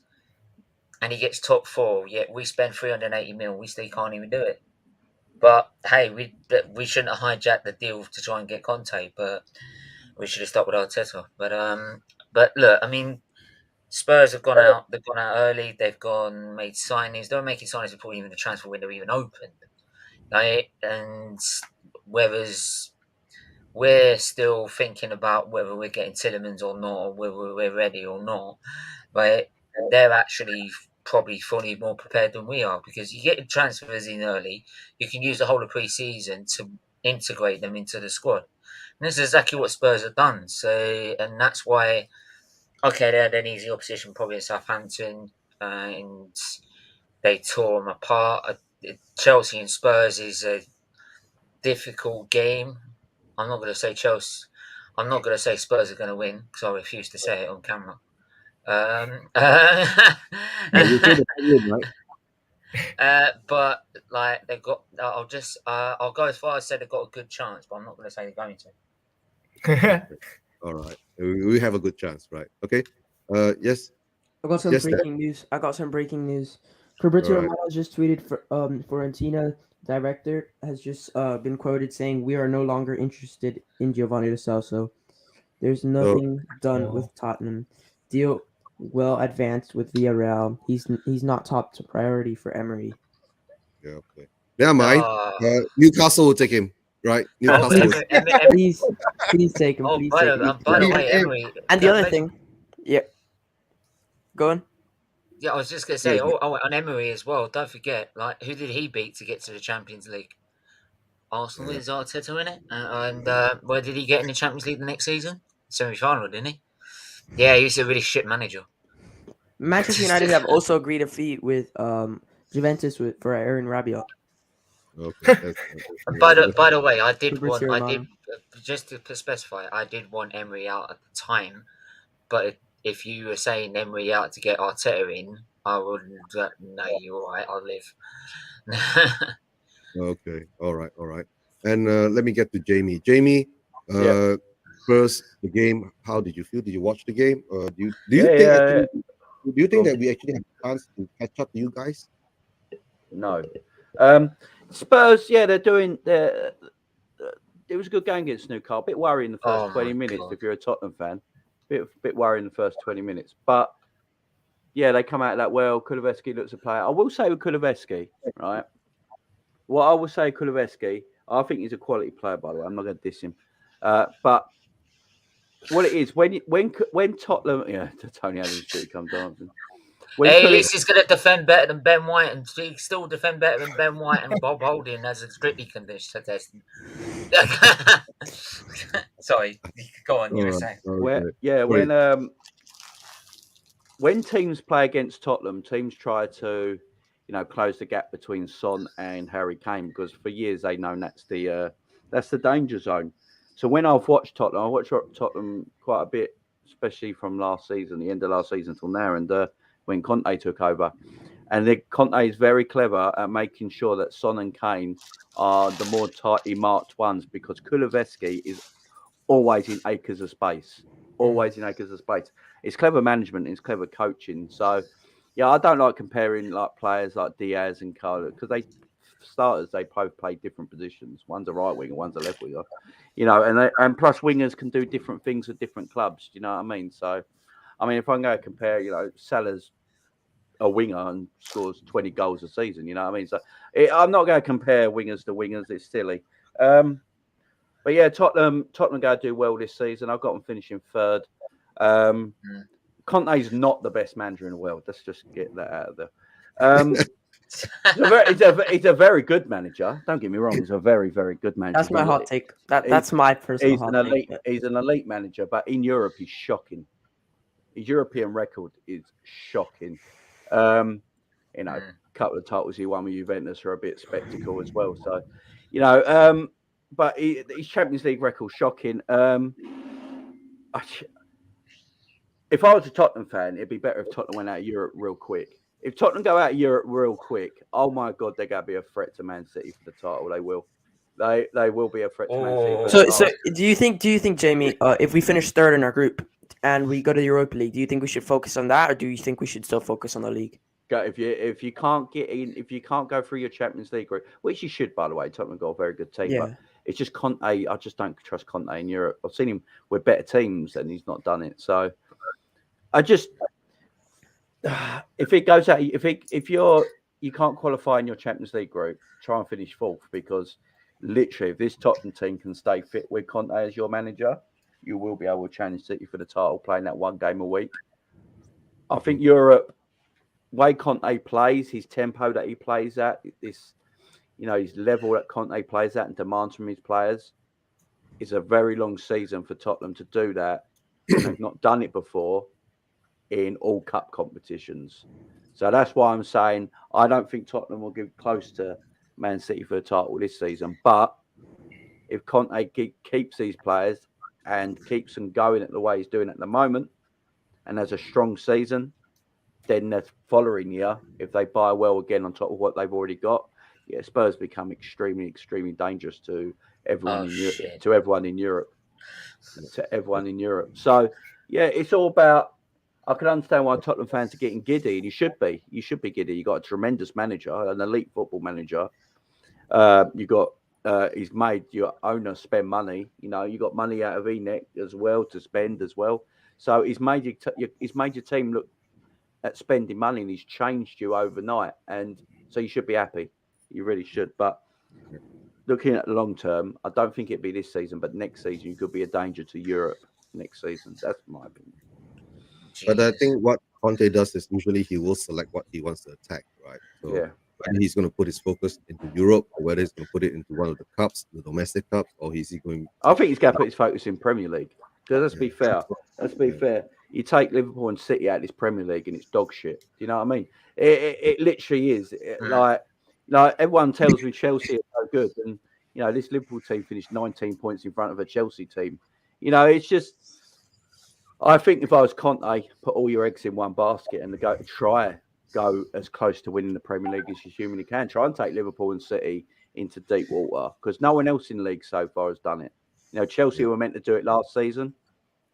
and he gets top 4. Yet we spend 380 mil, we still can't even do it. But hey, we shouldn't have hijacked the deal to try and get Conte, but we should have stuck with Arteta. But look, I mean, Spurs have gone out. They've gone out early. They've made signings. They were making signings before even the transfer window even opened. And whereas we're still thinking about whether we're getting Tillemans or not, or whether we're ready or not. But they're actually probably fully more prepared than we are, because you get transfers in early, you can use the whole of pre-season to integrate them into the squad. And this is exactly what Spurs have done. So, and that's why, okay, they had an easy opposition probably at Southampton, and they tore them apart. Chelsea and Spurs is a difficult game. I'm not going to say Chelsea. I'm not going to say Spurs are going to win, because I refuse to say it on camera. But like they've got, I'll go as far as say they've got a good chance, but I'm not going to say they're going to. All right, we have a good chance, right? Okay. Yes. I got some breaking news. Fabrizio Romano just tweeted for Fiorentina director has just been quoted saying, "We are no longer interested in Giovanni Lo Celso. There's nothing done with Tottenham. Deal well advanced with Villarreal. He's not top priority for Emery." Yeah, okay. Never mind. Newcastle will take him, right? Newcastle. Please take him. Please take him. By the way, Emery. And the other thing, yeah. Go on. Yeah, I was just going to say, on Emery as well, don't forget, like, who did he beat to get to the Champions League? Arsenal is Arteta in it. And where did he get in the Champions League the next season? Semi-final, didn't he? Yeah, he's a really shit manager. Manchester United have also agreed a fee with Juventus for Aaron Rabiot. Okay. By the way, I did just to specify, I did want Emery out at the time, but if you were saying Emery out to get Arteta in, I wouldn't. No, you're all right. I'll live. Okay. All right. And let me get to Jamie. Jamie, first the game. How did you feel? Did you watch the game? Do you think that we actually have a chance to catch up to you guys? No. Spurs, they're doing. It was a good game against Newcastle. A bit worrying the first 20 minutes if you're a Tottenham fan. Bit worrying the first 20 minutes. But, they come out that well. Kulusevski looks a player. I will say with Kulusevski, right? What I will say Kulusevski, I think he's a quality player, by the way. I'm not going to diss him. But what it is, when Tottenham... Tony Adams comes dancing. He's going to defend better than Ben White, and he still defend better than Ben White and Bob Holding as a strictly contested. Sorry, go on. You were saying. When teams play against Tottenham, teams try to, close the gap between Son and Harry Kane, because for years they've known that's the danger zone. So when I've watched Tottenham, I watched Tottenham quite a bit, especially from last season, the end of last season till now, and when Conte took over. And Conte is very clever at making sure that Son and Kane are the more tightly marked ones, because Kulusevski is always in acres of space. It's clever management, it's clever coaching. So, I don't like comparing like players like Diaz and Carlo, because they both play different positions. One's a right winger, one's a left winger. And plus wingers can do different things at different clubs. Do you know what I mean? So, if I'm going to compare, Salah's a winger and scores 20 goals a season, you know what I mean? So I'm not going to compare wingers to wingers. It's silly. But Tottenham going to do well this season. I've got them finishing third. Conte's not the best manager in the world. Let's just get that out of there. He's a very good manager. Don't get me wrong. He's a very, very good manager. That's my hot take. That's my personal hot take. He's an elite manager, but in Europe, he's shocking. His European record is shocking. A couple of titles he won with Juventus are a bit spectacle as well. So, but his Champions League record shocking. If I was a Tottenham fan, it'd be better if Tottenham went out of Europe real quick. If Tottenham go out of Europe real quick, oh my God, they're going to be a threat to Man City for the title. They will. They will be a threat to Man City. So do you think, Jamie, if we finish third in our group and we go to the Europa League, do you think we should focus on that, or do you think we should still focus on the league? If you can't get in, if you can't go through your Champions League group, which you should, by the way, Tottenham got a very good team. But it's just Conte. I just don't trust Conte in Europe. I've seen him with better teams, and he's not done it. So I just, if it goes out, if you can't qualify in your Champions League group, try and finish fourth, because literally, if this Tottenham team can stay fit with Conte as your manager, you will be able to challenge City for the title playing that one game a week. I think Europe, way Conte plays, his tempo that he plays at, his level that Conte plays at and demands from his players, is a very long season for Tottenham to do that. They've not done it before in all cup competitions. So that's why I'm saying I don't think Tottenham will get close to Man City for the title this season. But if Conte keeps these players and keeps them going at the way he's doing at the moment and has a strong season, then the following year, if they buy well again on top of what they've already got, Spurs become extremely, extremely dangerous to everyone to everyone in Europe. So, it's all about. I can understand why Tottenham fans are getting giddy, and you should be. You should be giddy. You've got a tremendous manager, an elite football manager. You've got he's made your owner spend money. You got money out of ENEC as well to spend as well. So he's made your team look at spending money, and he's changed you overnight. And so you should be happy. You really should. But looking at the long term, I don't think it'd be this season, but next season you could be a danger to Europe next season. That's my opinion. But I think what Conte does is usually he will select what he wants to attack, right? So whether he's going to put his focus into Europe or whether he's going to put it into one of the cups, the domestic cups, or is he going? I think he's going to put his focus in Premier League. Because let's be fair. Let's be fair. You take Liverpool and City out of this Premier League and it's dog shit. Do you know what I mean? It literally is. Like everyone tells me Chelsea are so good, and this Liverpool team finished 19 points in front of a Chelsea team. It's just. I think if I was Conte, put all your eggs in one basket and go as close to winning the Premier League as you humanly can. Try and take Liverpool and City into deep water because no one else in the league so far has done it. Chelsea were meant to do it last season,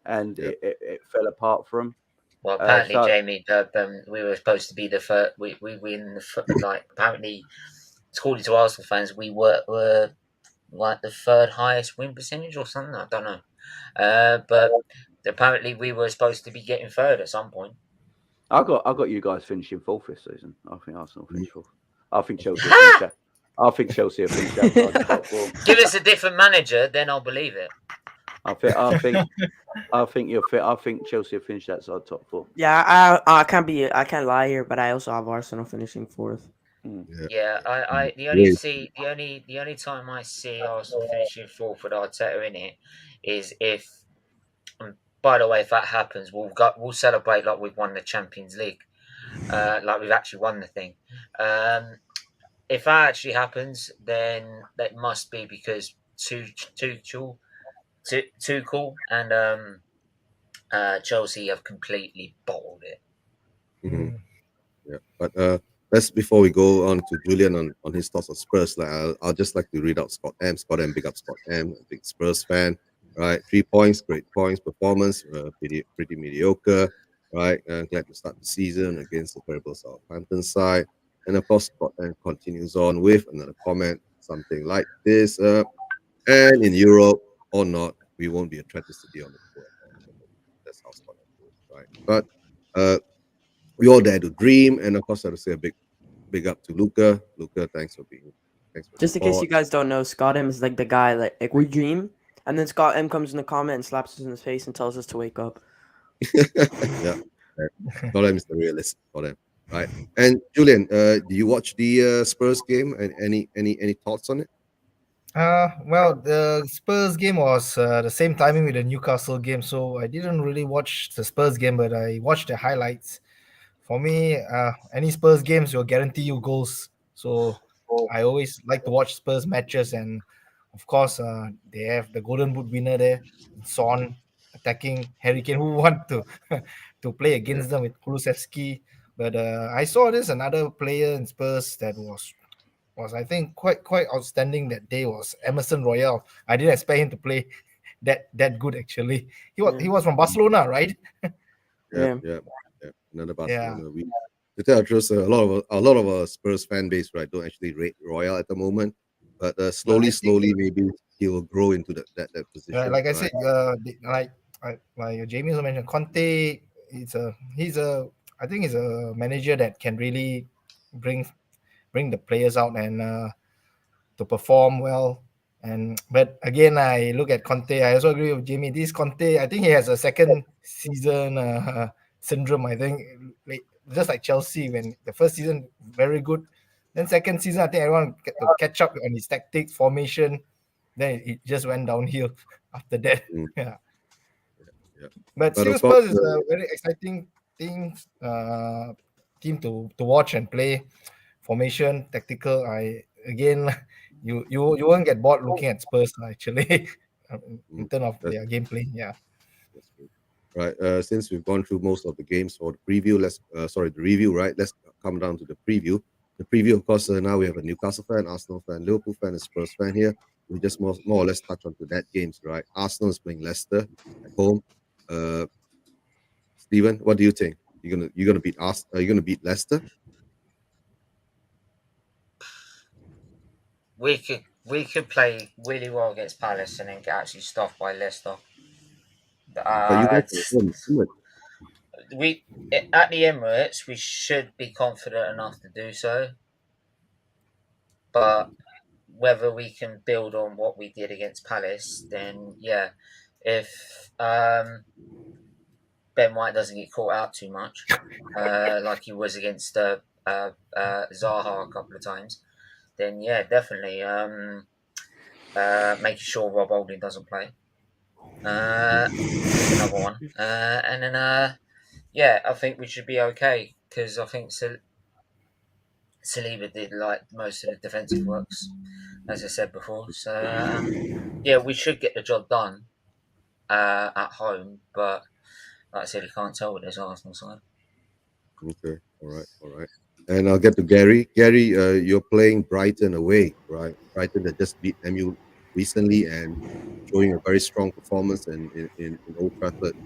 and it fell apart for them. Well, apparently, Jamie, we were supposed to be the first. We in the apparently, according to Arsenal fans, we were like the third highest win percentage or something. I don't know, but. Apparently, we were supposed to be getting third at some point. I got you guys finishing fourth this season. I think Arsenal finished fourth. I think Chelsea. I think Chelsea have finished outside the top four. Give us a different manager, then I'll believe it. I think you're fit. I think Chelsea have finished outside top four. Yeah, I can't lie here, but I also have Arsenal finishing fourth. I the only time I see Arsenal finishing fourth with Arteta in it is if. By the way, if that happens, we'll celebrate like we've won the Champions League, like we've actually won the thing. If that actually happens, then that must be because Tuchel and Chelsea have completely bottled it. Mm-hmm. Yeah, but let's before we go on to Julian on his thoughts on Spurs, I'll just like to read out Scott M. Scott M, big up Scott M, a big Spurs fan. Right, 3 points, great points, performance, pretty mediocre. Right, glad to start the season against the terrible Southampton side. And of course, Scotland continues on with another comment, something like this. And in Europe or not, we won't be a threat to City on the floor. That's how Scotland goes, right? But we all dare to dream, and of course, I have to say a big up to Luca. Luca, thanks for Just in case you guys don't know, Scott M is like the guy like we dream. And then Scott M comes in the comment and slaps us in his face and tells us to wake up. Yeah, Scott M is the realist. Scott M, right? And Julian, do you watch the Spurs game? And any thoughts on it? Well, the Spurs game was the same timing with the Newcastle game, so I didn't really watch the Spurs game, but I watched the highlights. For me, any Spurs games will guarantee you goals, so I always like to watch Spurs matches. And of course, they have the Golden Boot winner there, Son, attacking Harry Kane, who want to play against them with Kulusevski. But I saw this another player in Spurs that was I think quite outstanding that day was Emerson Royal. I didn't expect him to play that good actually. He was from Barcelona, right? Yeah. Another Barcelona. Yeah. To tell the truth, a lot of our Spurs fan base, right, don't actually rate Royal at the moment. But slowly, maybe he will grow into that position. Yeah, like I said, like Jamie also mentioned, Conte. I think he's a manager that can really bring the players out and to perform well. But again, I look at Conte. I also agree with Jamie. This Conte, I think he has a second season syndrome. I think just like Chelsea, when the first season very good, then second season I think everyone get to catch up on his tactics, formation. Then it just went downhill after that. Yeah. But still, Spurs is a very exciting team to watch and play. Formation, tactical. You won't get bored looking at Spurs actually in terms of their gameplay. Yeah. Right. Since we've gone through most of the games for the preview, the review. Right. Let's come down to the preview. The preview, of course. Now we have a Newcastle fan, Arsenal fan, Liverpool fan, and Spurs fan here. We just more or less touch on to that games. Right. Arsenal is playing Leicester at home. Stephen, what do you think? You're gonna beat us? Are you gonna beat Leicester? We could play really well against Palace and then get actually stuffed by Leicester. But you guys at the Emirates, we should be confident enough to do so. But whether we can build on what we did against Palace, then yeah, if Ben White doesn't get caught out too much, like he was against Zaha a couple of times, then yeah, definitely making sure Rob Holding doesn't play. Another one, and then yeah, I think we should be okay because I think Saliba did like most of the defensive works, as I said before. So yeah, we should get the job done at home, but like I said, you can't tell with this Arsenal side. Okay, all right. And I'll get to Gary. Gary, you're playing Brighton away, right? Brighton that just beat MU recently and showing a very strong performance in Old Trafford.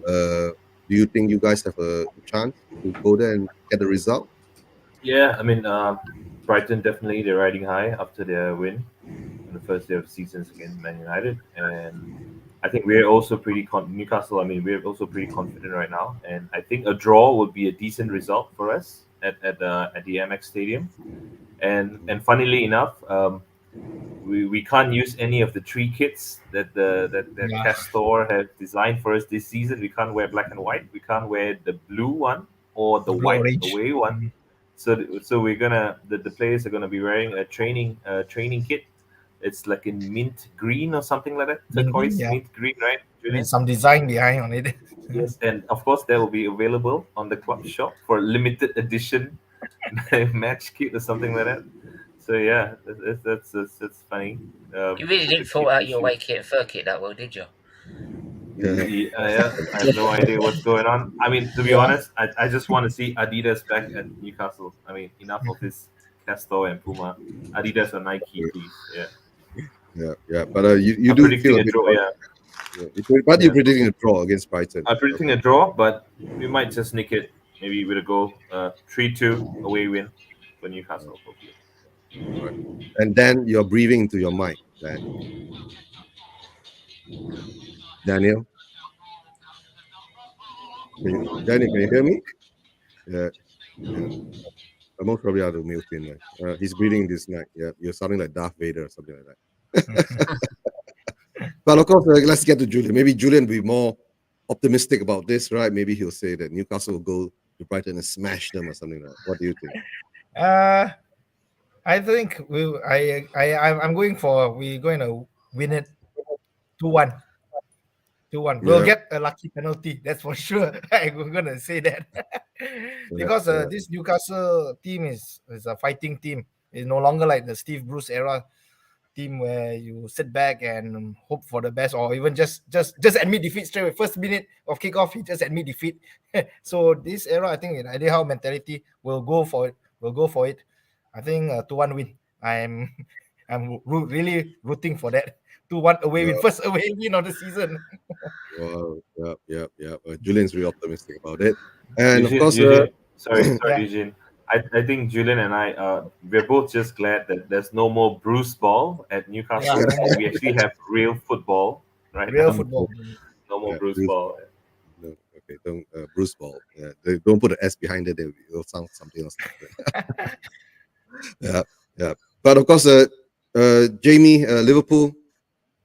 Do you think you guys have a chance to go there and get the result? Yeah, I mean, Brighton definitely they're riding high after their win on the first day of seasons against Man United, and I think we're also pretty Newcastle. I mean, we're also pretty confident right now, and I think a draw would be a decent result for us at the Amex Stadium. And funnily enough, we can't use any of the 3 kits that Castor have designed for us this season. We can't wear black and white. We can't wear the blue one or the white away one. So we're gonna the players are gonna be wearing a training kit. It's like in mint green or something like that. Turquoise, mint green, right? With some design behind on it. Yes, and of course that will be available on the club shop for limited edition match kit or something like that. So yeah, that's funny. You really didn't thought out your away kit and fur kit that well, did you? Yeah, I have no idea what's going on. I mean, to be honest, I just want to see Adidas back at Newcastle. I mean, enough of this Castor and Puma. Adidas or Nike, please. Yeah. But you do feel a bit. But you're predicting a draw against Brighton. I'm predicting a draw, but we might just nick it. Maybe with a goal, 3-2 away win for Newcastle. Right. And then you're breathing to your mic, Dan. Daniel? Daniel, can you hear me? Yeah. I'm most probably out of mute in there. He's breathing this night. Yeah, you're sounding like Darth Vader or something like that. But of course, let's get to Julian. Maybe Julian will be more optimistic about this, right? Maybe he'll say that Newcastle will go to Brighton and smash them or something like that. What do you think? I think I'm going for we're going to win it 2-1. 2-1. We'll get a lucky penalty, that's for sure. I'm gonna say that. Because this Newcastle team is a fighting team. It's no longer like the Steve Bruce era team where you sit back and hope for the best, or even just admit defeat straight away. First minute of kickoff, he just admit defeat. So this era, I think in Eddie Howe mentality will go for it. I think 2-1 win. I'm really rooting for that. 2-1 away win, first away win of the season. Wow, yeah. Julian's really optimistic about it, and Eugene, of course, sorry, Eugene. I think Julian and I, we're both just glad that there's no more Bruce ball at Newcastle. Yeah. We actually have real football, right? Real football. No more Bruce ball. No, okay, don't Bruce ball. Yeah, don't put an S behind it. It'll sound something else. Yeah. But of course, Jamie, Liverpool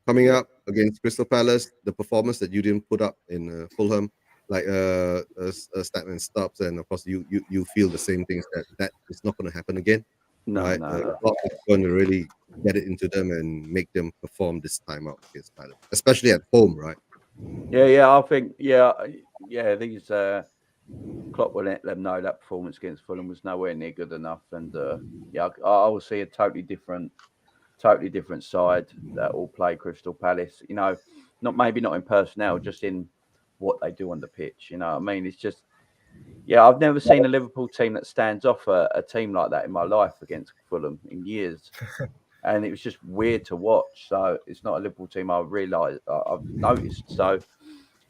coming up against Crystal Palace. The performance that you didn't put up in Fulham, like start and stops, and of course you feel the same things that is not going to happen again. No, Right? no. Klopp is going to really get it into them and make them perform this time out against Palace, especially at home, right? Yeah. I think these Klopp will let them know that performance against Fulham was nowhere near good enough, and I will see a totally different side that will play Crystal Palace. You know, maybe not in personnel, just in what they do on the pitch. You know what I mean? It's just, I've never seen a Liverpool team that stands off a team like that in my life against Fulham in years. And it was just weird to watch. So it's not a Liverpool team I've noticed. So,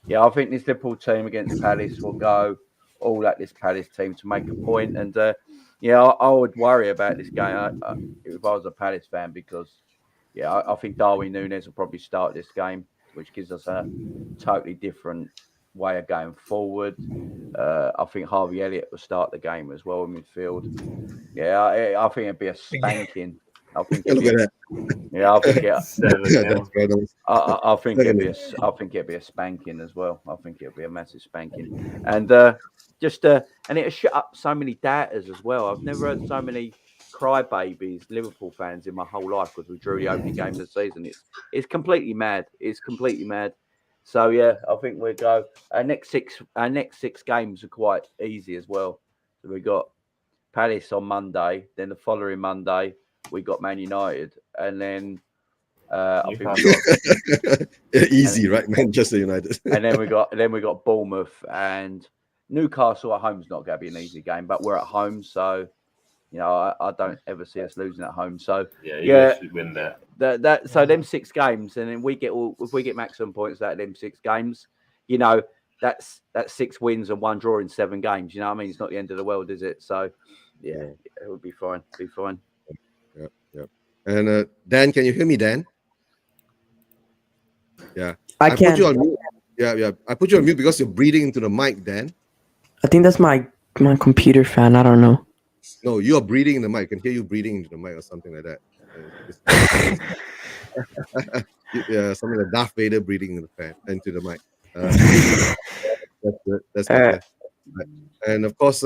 I think this Liverpool team against Palace will go all at this Palace team to make a point. And, I would worry about this game if I was a Palace fan because, I think Darwin Núñez will probably start this game, which gives us a totally different way of going forward. I think Harvey Elliott will start the game as well in midfield. I think it'd be a spanking. I think it'd be I think it'd be a spanking as well. I think it'd be a massive spanking, and and it'll shut up so many doubters as well. I've never heard so many crybabies Liverpool fans in my whole life because we drew the opening game of the season. It's completely mad. It's completely mad. So I think we'll go. Our next six games are quite easy as well. So we got Palace on Monday, then the following Monday we got Man United, and then I think we got easy, right? Manchester United, and then we got Bournemouth and Newcastle at home is not going to be an easy game, but we're at home, so I don't ever see us losing at home. So you guys should win that. So them 6 games, and then if we get maximum points out of them 6 games, that's 6 wins and 1 draw in 7 games. You know what I mean? It's not the end of the world, is it? So it would be fine. Yeah. And Dan, can you hear me, Dan? Yeah. I can. Put you on mute. Yeah. I put you on mute because you're breathing into the mic, Dan. I think that's my computer fan. I don't know. No, you're breathing in the mic. I can hear you breathing into the mic or something like that. Something like Darth Vader breathing into the mic. That's good. That's good. And of course,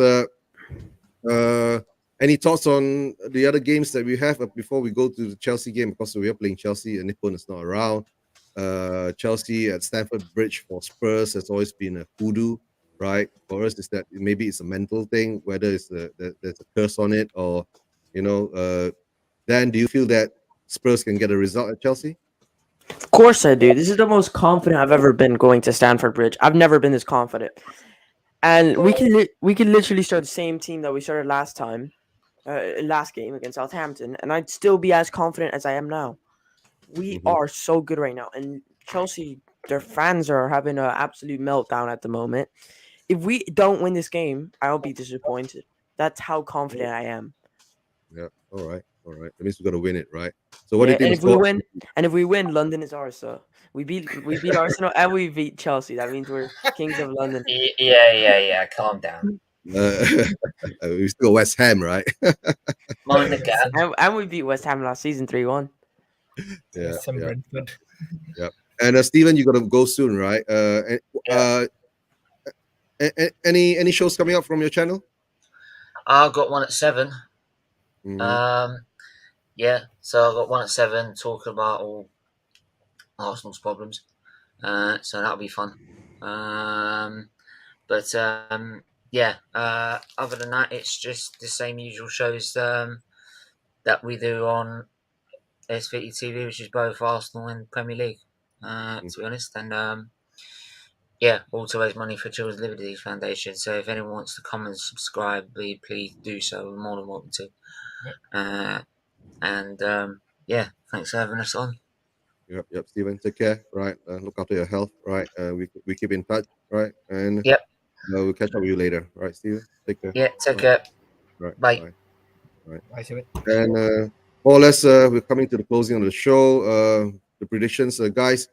any thoughts on the other games that we have before we go to the Chelsea game? Because we are playing Chelsea and Nippon is not around. Chelsea at Stamford Bridge for Spurs has always been a hoodoo, right? For us, is that maybe it's a mental thing, whether it's there's a curse on it, or Dan, do you feel that Spurs can get a result at Chelsea? Of course I do. This is the most confident I've ever been going to Stamford Bridge. I've never been this confident. And we can literally start the same team that we started last time, last game against Southampton, and I'd still be as confident as I am now. We are so good right now, and Chelsea, their fans are having an absolute meltdown at the moment. If we don't win this game, I'll be disappointed. That's how confident I am. Yeah. All right. That means we're gonna win it, right? So what do you think? If we win, London is ours. So we beat Arsenal and we beat Chelsea. That means we're kings of London. Yeah. Calm down. We still West Ham, right? Mind the gap. And we beat West Ham last season 3-1. Yeah. And Stephen, you gotta go soon, right? Any shows coming up from your channel? I've got one at 7. Mm-hmm. So I've got one at 7 talking about all Arsenal's problems. So that'll be fun. Other than that, it's just the same usual shows that we do on SVT TV, which is both Arsenal and Premier League, to be honest. And all to raise money for Children's Liberty Foundation. So if anyone wants to come and subscribe, please do so. We're more than welcome to. Thanks for having us on. Yep, Stephen, take care, right? Look after your health, right? We keep in touch, right? And we'll catch up with you later, right, Stephen? Take care. Yeah, take care. Right. Bye. Bye, Stephen. And more or less, we're coming to the closing of the show. The predictions, guys.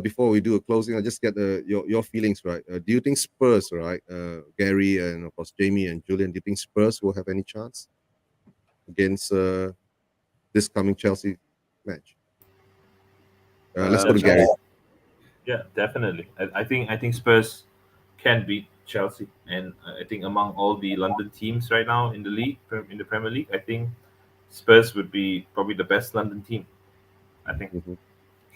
Before we do a closing, I just get your feelings, right? Do you think Spurs, right? Gary and of course Jamie and Julian, do you think Spurs will have any chance against this coming Chelsea match? Let's go to Chelsea. Gary. Yeah, definitely. I think Spurs can beat Chelsea, and I think among all the London teams right now in the league, in the Premier League, I think Spurs would be probably the best London team. I think.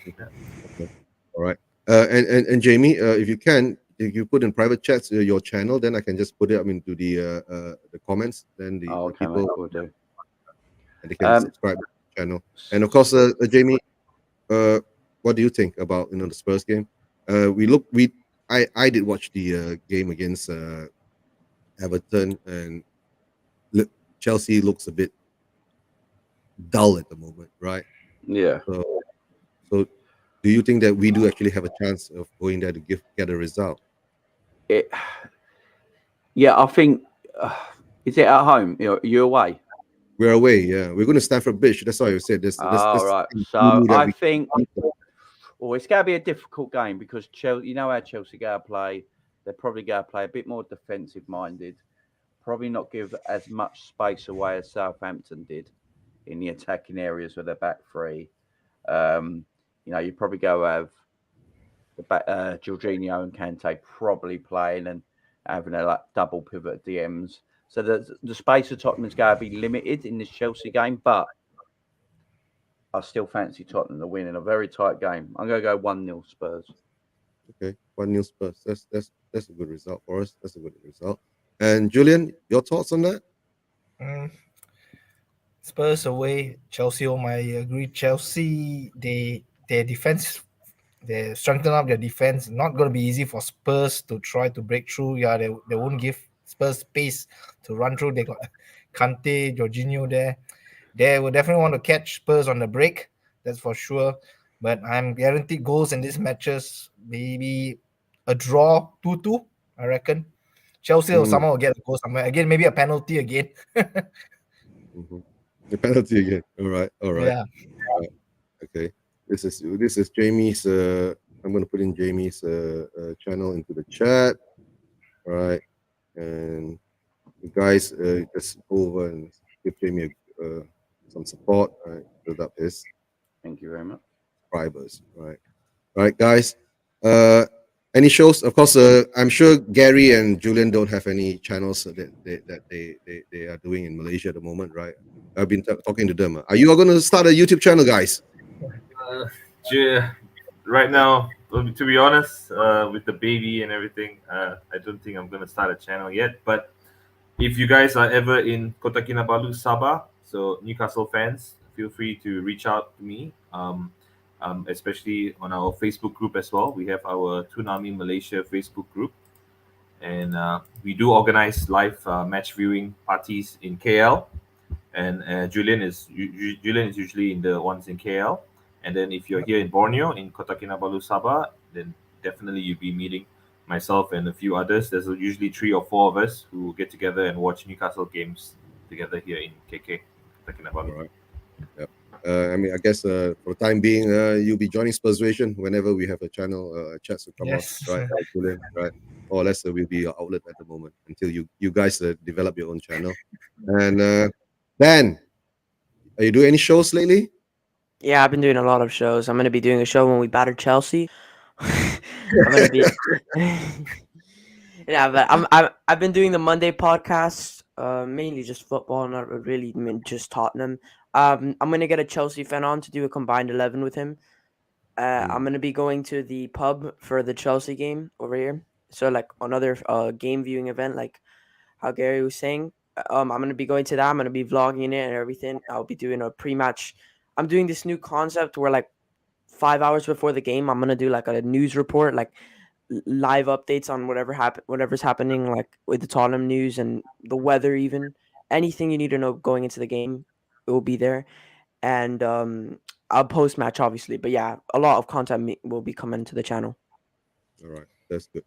Yeah. Okay. All right. And Jamie, if you can, if you put in private chats your channel, then I can just put it up into the comments. Then the Okay, people mate, will do. and they can subscribe to the channel. And of course, Jamie, what do you think about the Spurs game? I did watch the game against Everton, and Chelsea looks a bit dull at the moment, right? Yeah. So do you think that we do actually have a chance of going there to get a result? Yeah, I think. Is it at home? You're away. We're away. Yeah, we're going to Stamford Bridge. That's why you said this. Right. So I think. Well, it's going to be a difficult game because Chelsea. You know how Chelsea go to play. They're probably going to play a bit more defensive minded. Probably not give as much space away as Southampton did in the attacking areas with their back three. You probably go have the back, Jorginho and Kante probably playing and having a double pivot DMs. So the space of Tottenham is going to be limited in this Chelsea game, but I still fancy Tottenham to win in a very tight game. I'm going to go 1-0 Spurs. Okay, 1-0 Spurs. That's a good result for us. That's a good result. And Julian, your thoughts on that? Spurs away, Chelsea home. I agree. Chelsea, their defense, they strengthen up their defense. Not going to be easy for Spurs to try to break through. Yeah, they won't give Spurs space to run through. They got Kante, Jorginho there. They will definitely want to catch Spurs on the break. That's for sure. But I'm guaranteed goals in these matches. Maybe a draw, 2-2, I reckon. Chelsea or someone will get a goal somewhere. Again, maybe a penalty again. The penalty again. All right. Yeah. Okay. This is Jamie's. I'm going to put in Jamie's channel into the chat. All right. And you guys just go over and give Jamie some support. All right. Build up his. Thank you very much. Subscribers. All right, guys. Any shows? Of course, I'm sure Gary and Julian don't have any channels that they are doing in Malaysia at the moment, right? I've been talking to them. Are you all going to start a YouTube channel, guys? Right now, to be honest, with the baby and everything, I don't think I'm going to start a channel yet. But if you guys are ever in Kota Kinabalu, Sabah, so Newcastle fans, feel free to reach out to me. Especially on our Facebook group as well. We have our Toonami Malaysia Facebook group, and we do organize live match viewing parties in KL. And Julian is usually in the ones in KL. And then if you're here in Borneo, in Kota Kinabalu, Sabah, then definitely you'll be meeting myself and a few others. There's usually 3 or 4 of us who get together and watch Newcastle games together here in KK, Kota Kinabalu. Right. Yep. I guess for the time being, you'll be joining Spursration whenever we have a channel chats to come out, right? Julian, right? Or less will be your outlet at the moment until you guys develop your own channel. And Ben, are you doing any shows lately? Yeah, I've been doing a lot of shows. I'm going to be doing a show when we batter Chelsea. I'm going to be. Yeah, but I've been doing the Monday podcast, mainly just football, not really just Tottenham. I'm going to get a Chelsea fan on to do a combined 11 with him. I'm going to be going to the pub for the Chelsea game over here. So, like, another game viewing event, like how Gary was saying. I'm going to be going to that. I'm going to be vlogging it and everything. I'll be doing a pre-match. I'm doing this new concept where, like, 5 hours before the game, I'm going to do, like, a news report, like, live updates on whatever's happening, like, with the Tottenham news and the weather even. Anything you need to know going into the game, it will be there. And I'll post match obviously, but yeah, a lot of content will be coming to the channel. All right, that's good.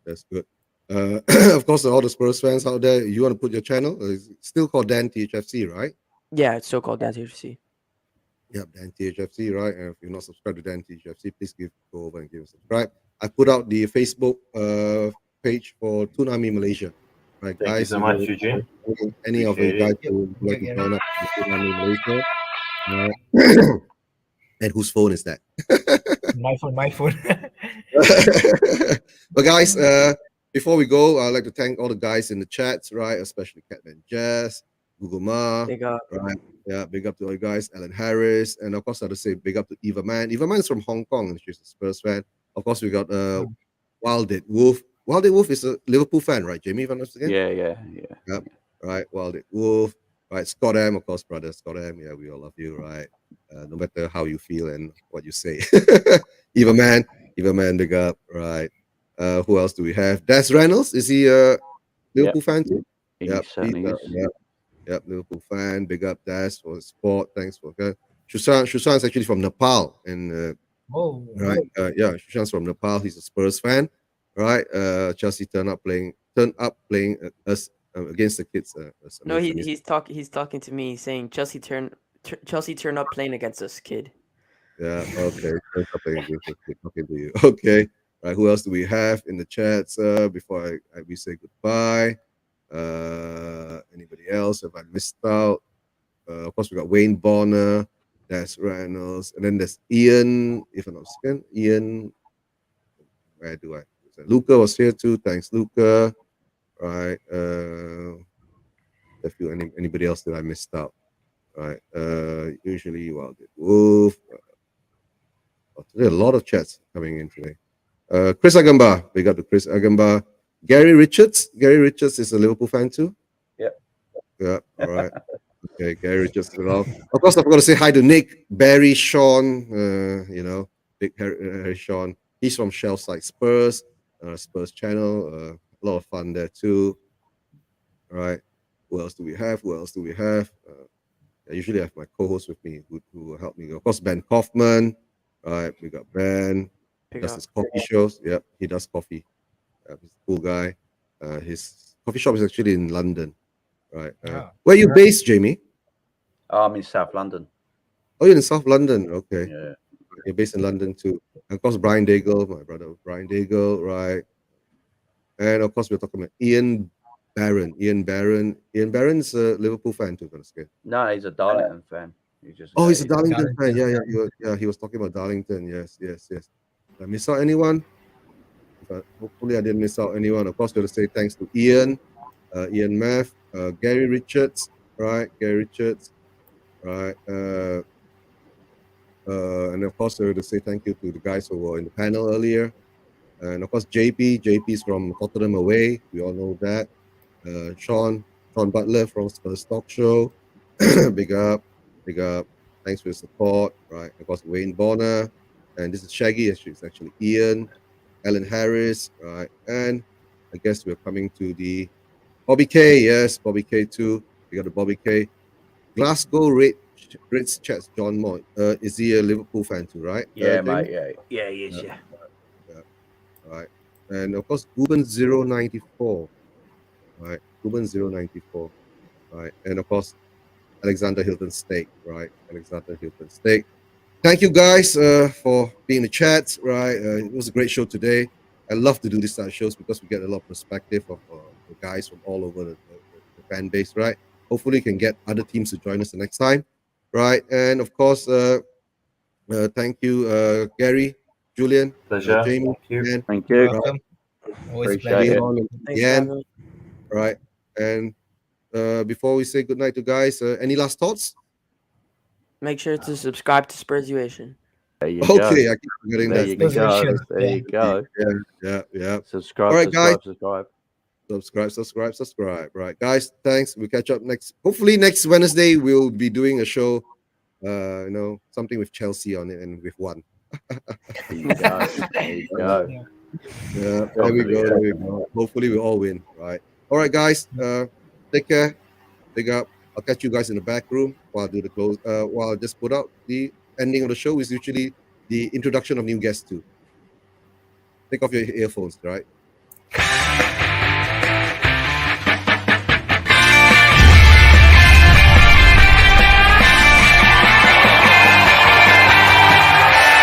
Of course, all the Spurs fans out there, you want to put your channel? It's still called Dan THFC, right? Yeah, it's still called Dan THFC. Yep, Dan THFC, right? And if you're not subscribed to Dan THFC, please go over and give a subscribe. I put out the Facebook page for Toonami Malaysia. Right, Thank guys, you so much, Eugene. Any of you Appreciate guys who would like to join up in Toonami Malaysia, And whose phone is that? My phone. But guys, before we go, I'd like to thank all the guys in the chats, right? Especially Catman Jazz, Google Ma, Big up. right? Yeah, big up to all you guys, Alan Harris, and of course I have to say big up to Eva Man. Eva Man is from Hong Kong and she's a Spurs fan. Of course, we got Wilded Wolf. Wilded Wolf is a Liverpool fan, right, Jamie? If I'm not mistaken. Yeah. Yep. Right, Wilded Wolf. Right, Scott M, of course, brother Scott M. Yeah, we all love you, right? No matter how you feel and what you say. Eva Man, big up, right? Who else do we have? Des Reynolds, is he a Liverpool fan too? He Yep, certainly is. Yep, Liverpool fan. Big up Des for support. Thanks for that. Shushan is actually from Nepal, and right, Shushan's from Nepal. He's a Spurs fan, right? Chelsea turned up playing us against the kids. No, he's talking to me, saying Chelsea turn up playing against us, kid. Yeah. Okay. Talking to you. Okay. Right. Who else do we have in the chats? Before we say goodbye. Anybody else? Have I missed out? Of course, we got Wayne Bonner, there's Reynolds, and then there's Ian. If I'm not mistaken, Ian. Where do I? Luca was here too. Thanks, Luca. Right. Anybody else that I missed out? Right. Usually, Wolf. There's a lot of chats coming in today. Chris Agamba, we got to Chris Agamba. Gary Richards. Gary Richards is a Liverpool fan too. Yep. Yeah. All right. Okay. Gary Richards as well. Of course, I forgot to say hi to Nick, Barry, Sean. Big Harry Sean. He's from Shellside Spurs. Spurs channel. A lot of fun there too. All right. Who else do we have? I usually have my co-host with me who will help me. Of course, Ben Kaufman. All right, we got Ben. He does his coffee shows. Yep, he does coffee. He's a cool guy. His coffee shop is actually in London. Right. Where are you based, Jamie? I'm in South London. Oh, you're in South London. Okay. Yeah. You're based in London too. And of course, Brian Daigle, my brother Brian Daigle, right? And of course, we're talking about Ian Barron. Ian Barron's a Liverpool fan too, No, he's a Darlington fan. He's a Darlington fan. Yeah. He was talking about Darlington. Yes. Did I miss out anyone? Hopefully, I didn't miss out anyone. Of course, got to say thanks to Ian, Ian Math, Gary Richards, right? Right. And of course, I got to say thank you to the guys who were in the panel earlier. And of course, JP's from Tottenham Away. We all know that. Sean Butler from Spurs Talk Show. Big up. Thanks for your support. Right. Of course, Wayne Bonner. And this is Shaggy. It's actually Ian. Alan Harris. Right. And I guess we're coming to the Bobby K. Yes, Bobby K too. We got the Bobby K. Glasgow Reds chats John Moy. Is he a Liverpool fan too, right? Yeah, mate. Yeah, he is. Yeah. Right. And of course, Guben094. Right. Guben094. Right. And of course, Alexander Hilton Steak. Right. Alexander Hilton Steak. Thank you guys for being in the chat. Right. It was a great show today. I love to do this type of shows because we get a lot of perspective of the guys from all over the fan base. Right. Hopefully, we can get other teams to join us the next time. Right. And of course, thank you, Gary, Julian, Pleasure. Jamie, Thank you. Welcome. Always Appreciate pleasure. it. Yan, right. And before we say goodnight to guys, any last thoughts? Make sure to subscribe to Spursituation. There you Okay, go. I keep forgetting There that. you go. There you go. Yeah. Subscribe. All right, guys. Subscribe. Right, guys. Thanks. We'll catch up hopefully next Wednesday. We'll be doing a show. Something with Chelsea on it, and we've won. There you go. Yeah, there we go. Hopefully we all win. Right. All right, guys. Take care. Big up. I'll catch you guys in the back room while I do the close. While I just put out the ending of the show is usually the introduction of new guests too. Take off your earphones, right?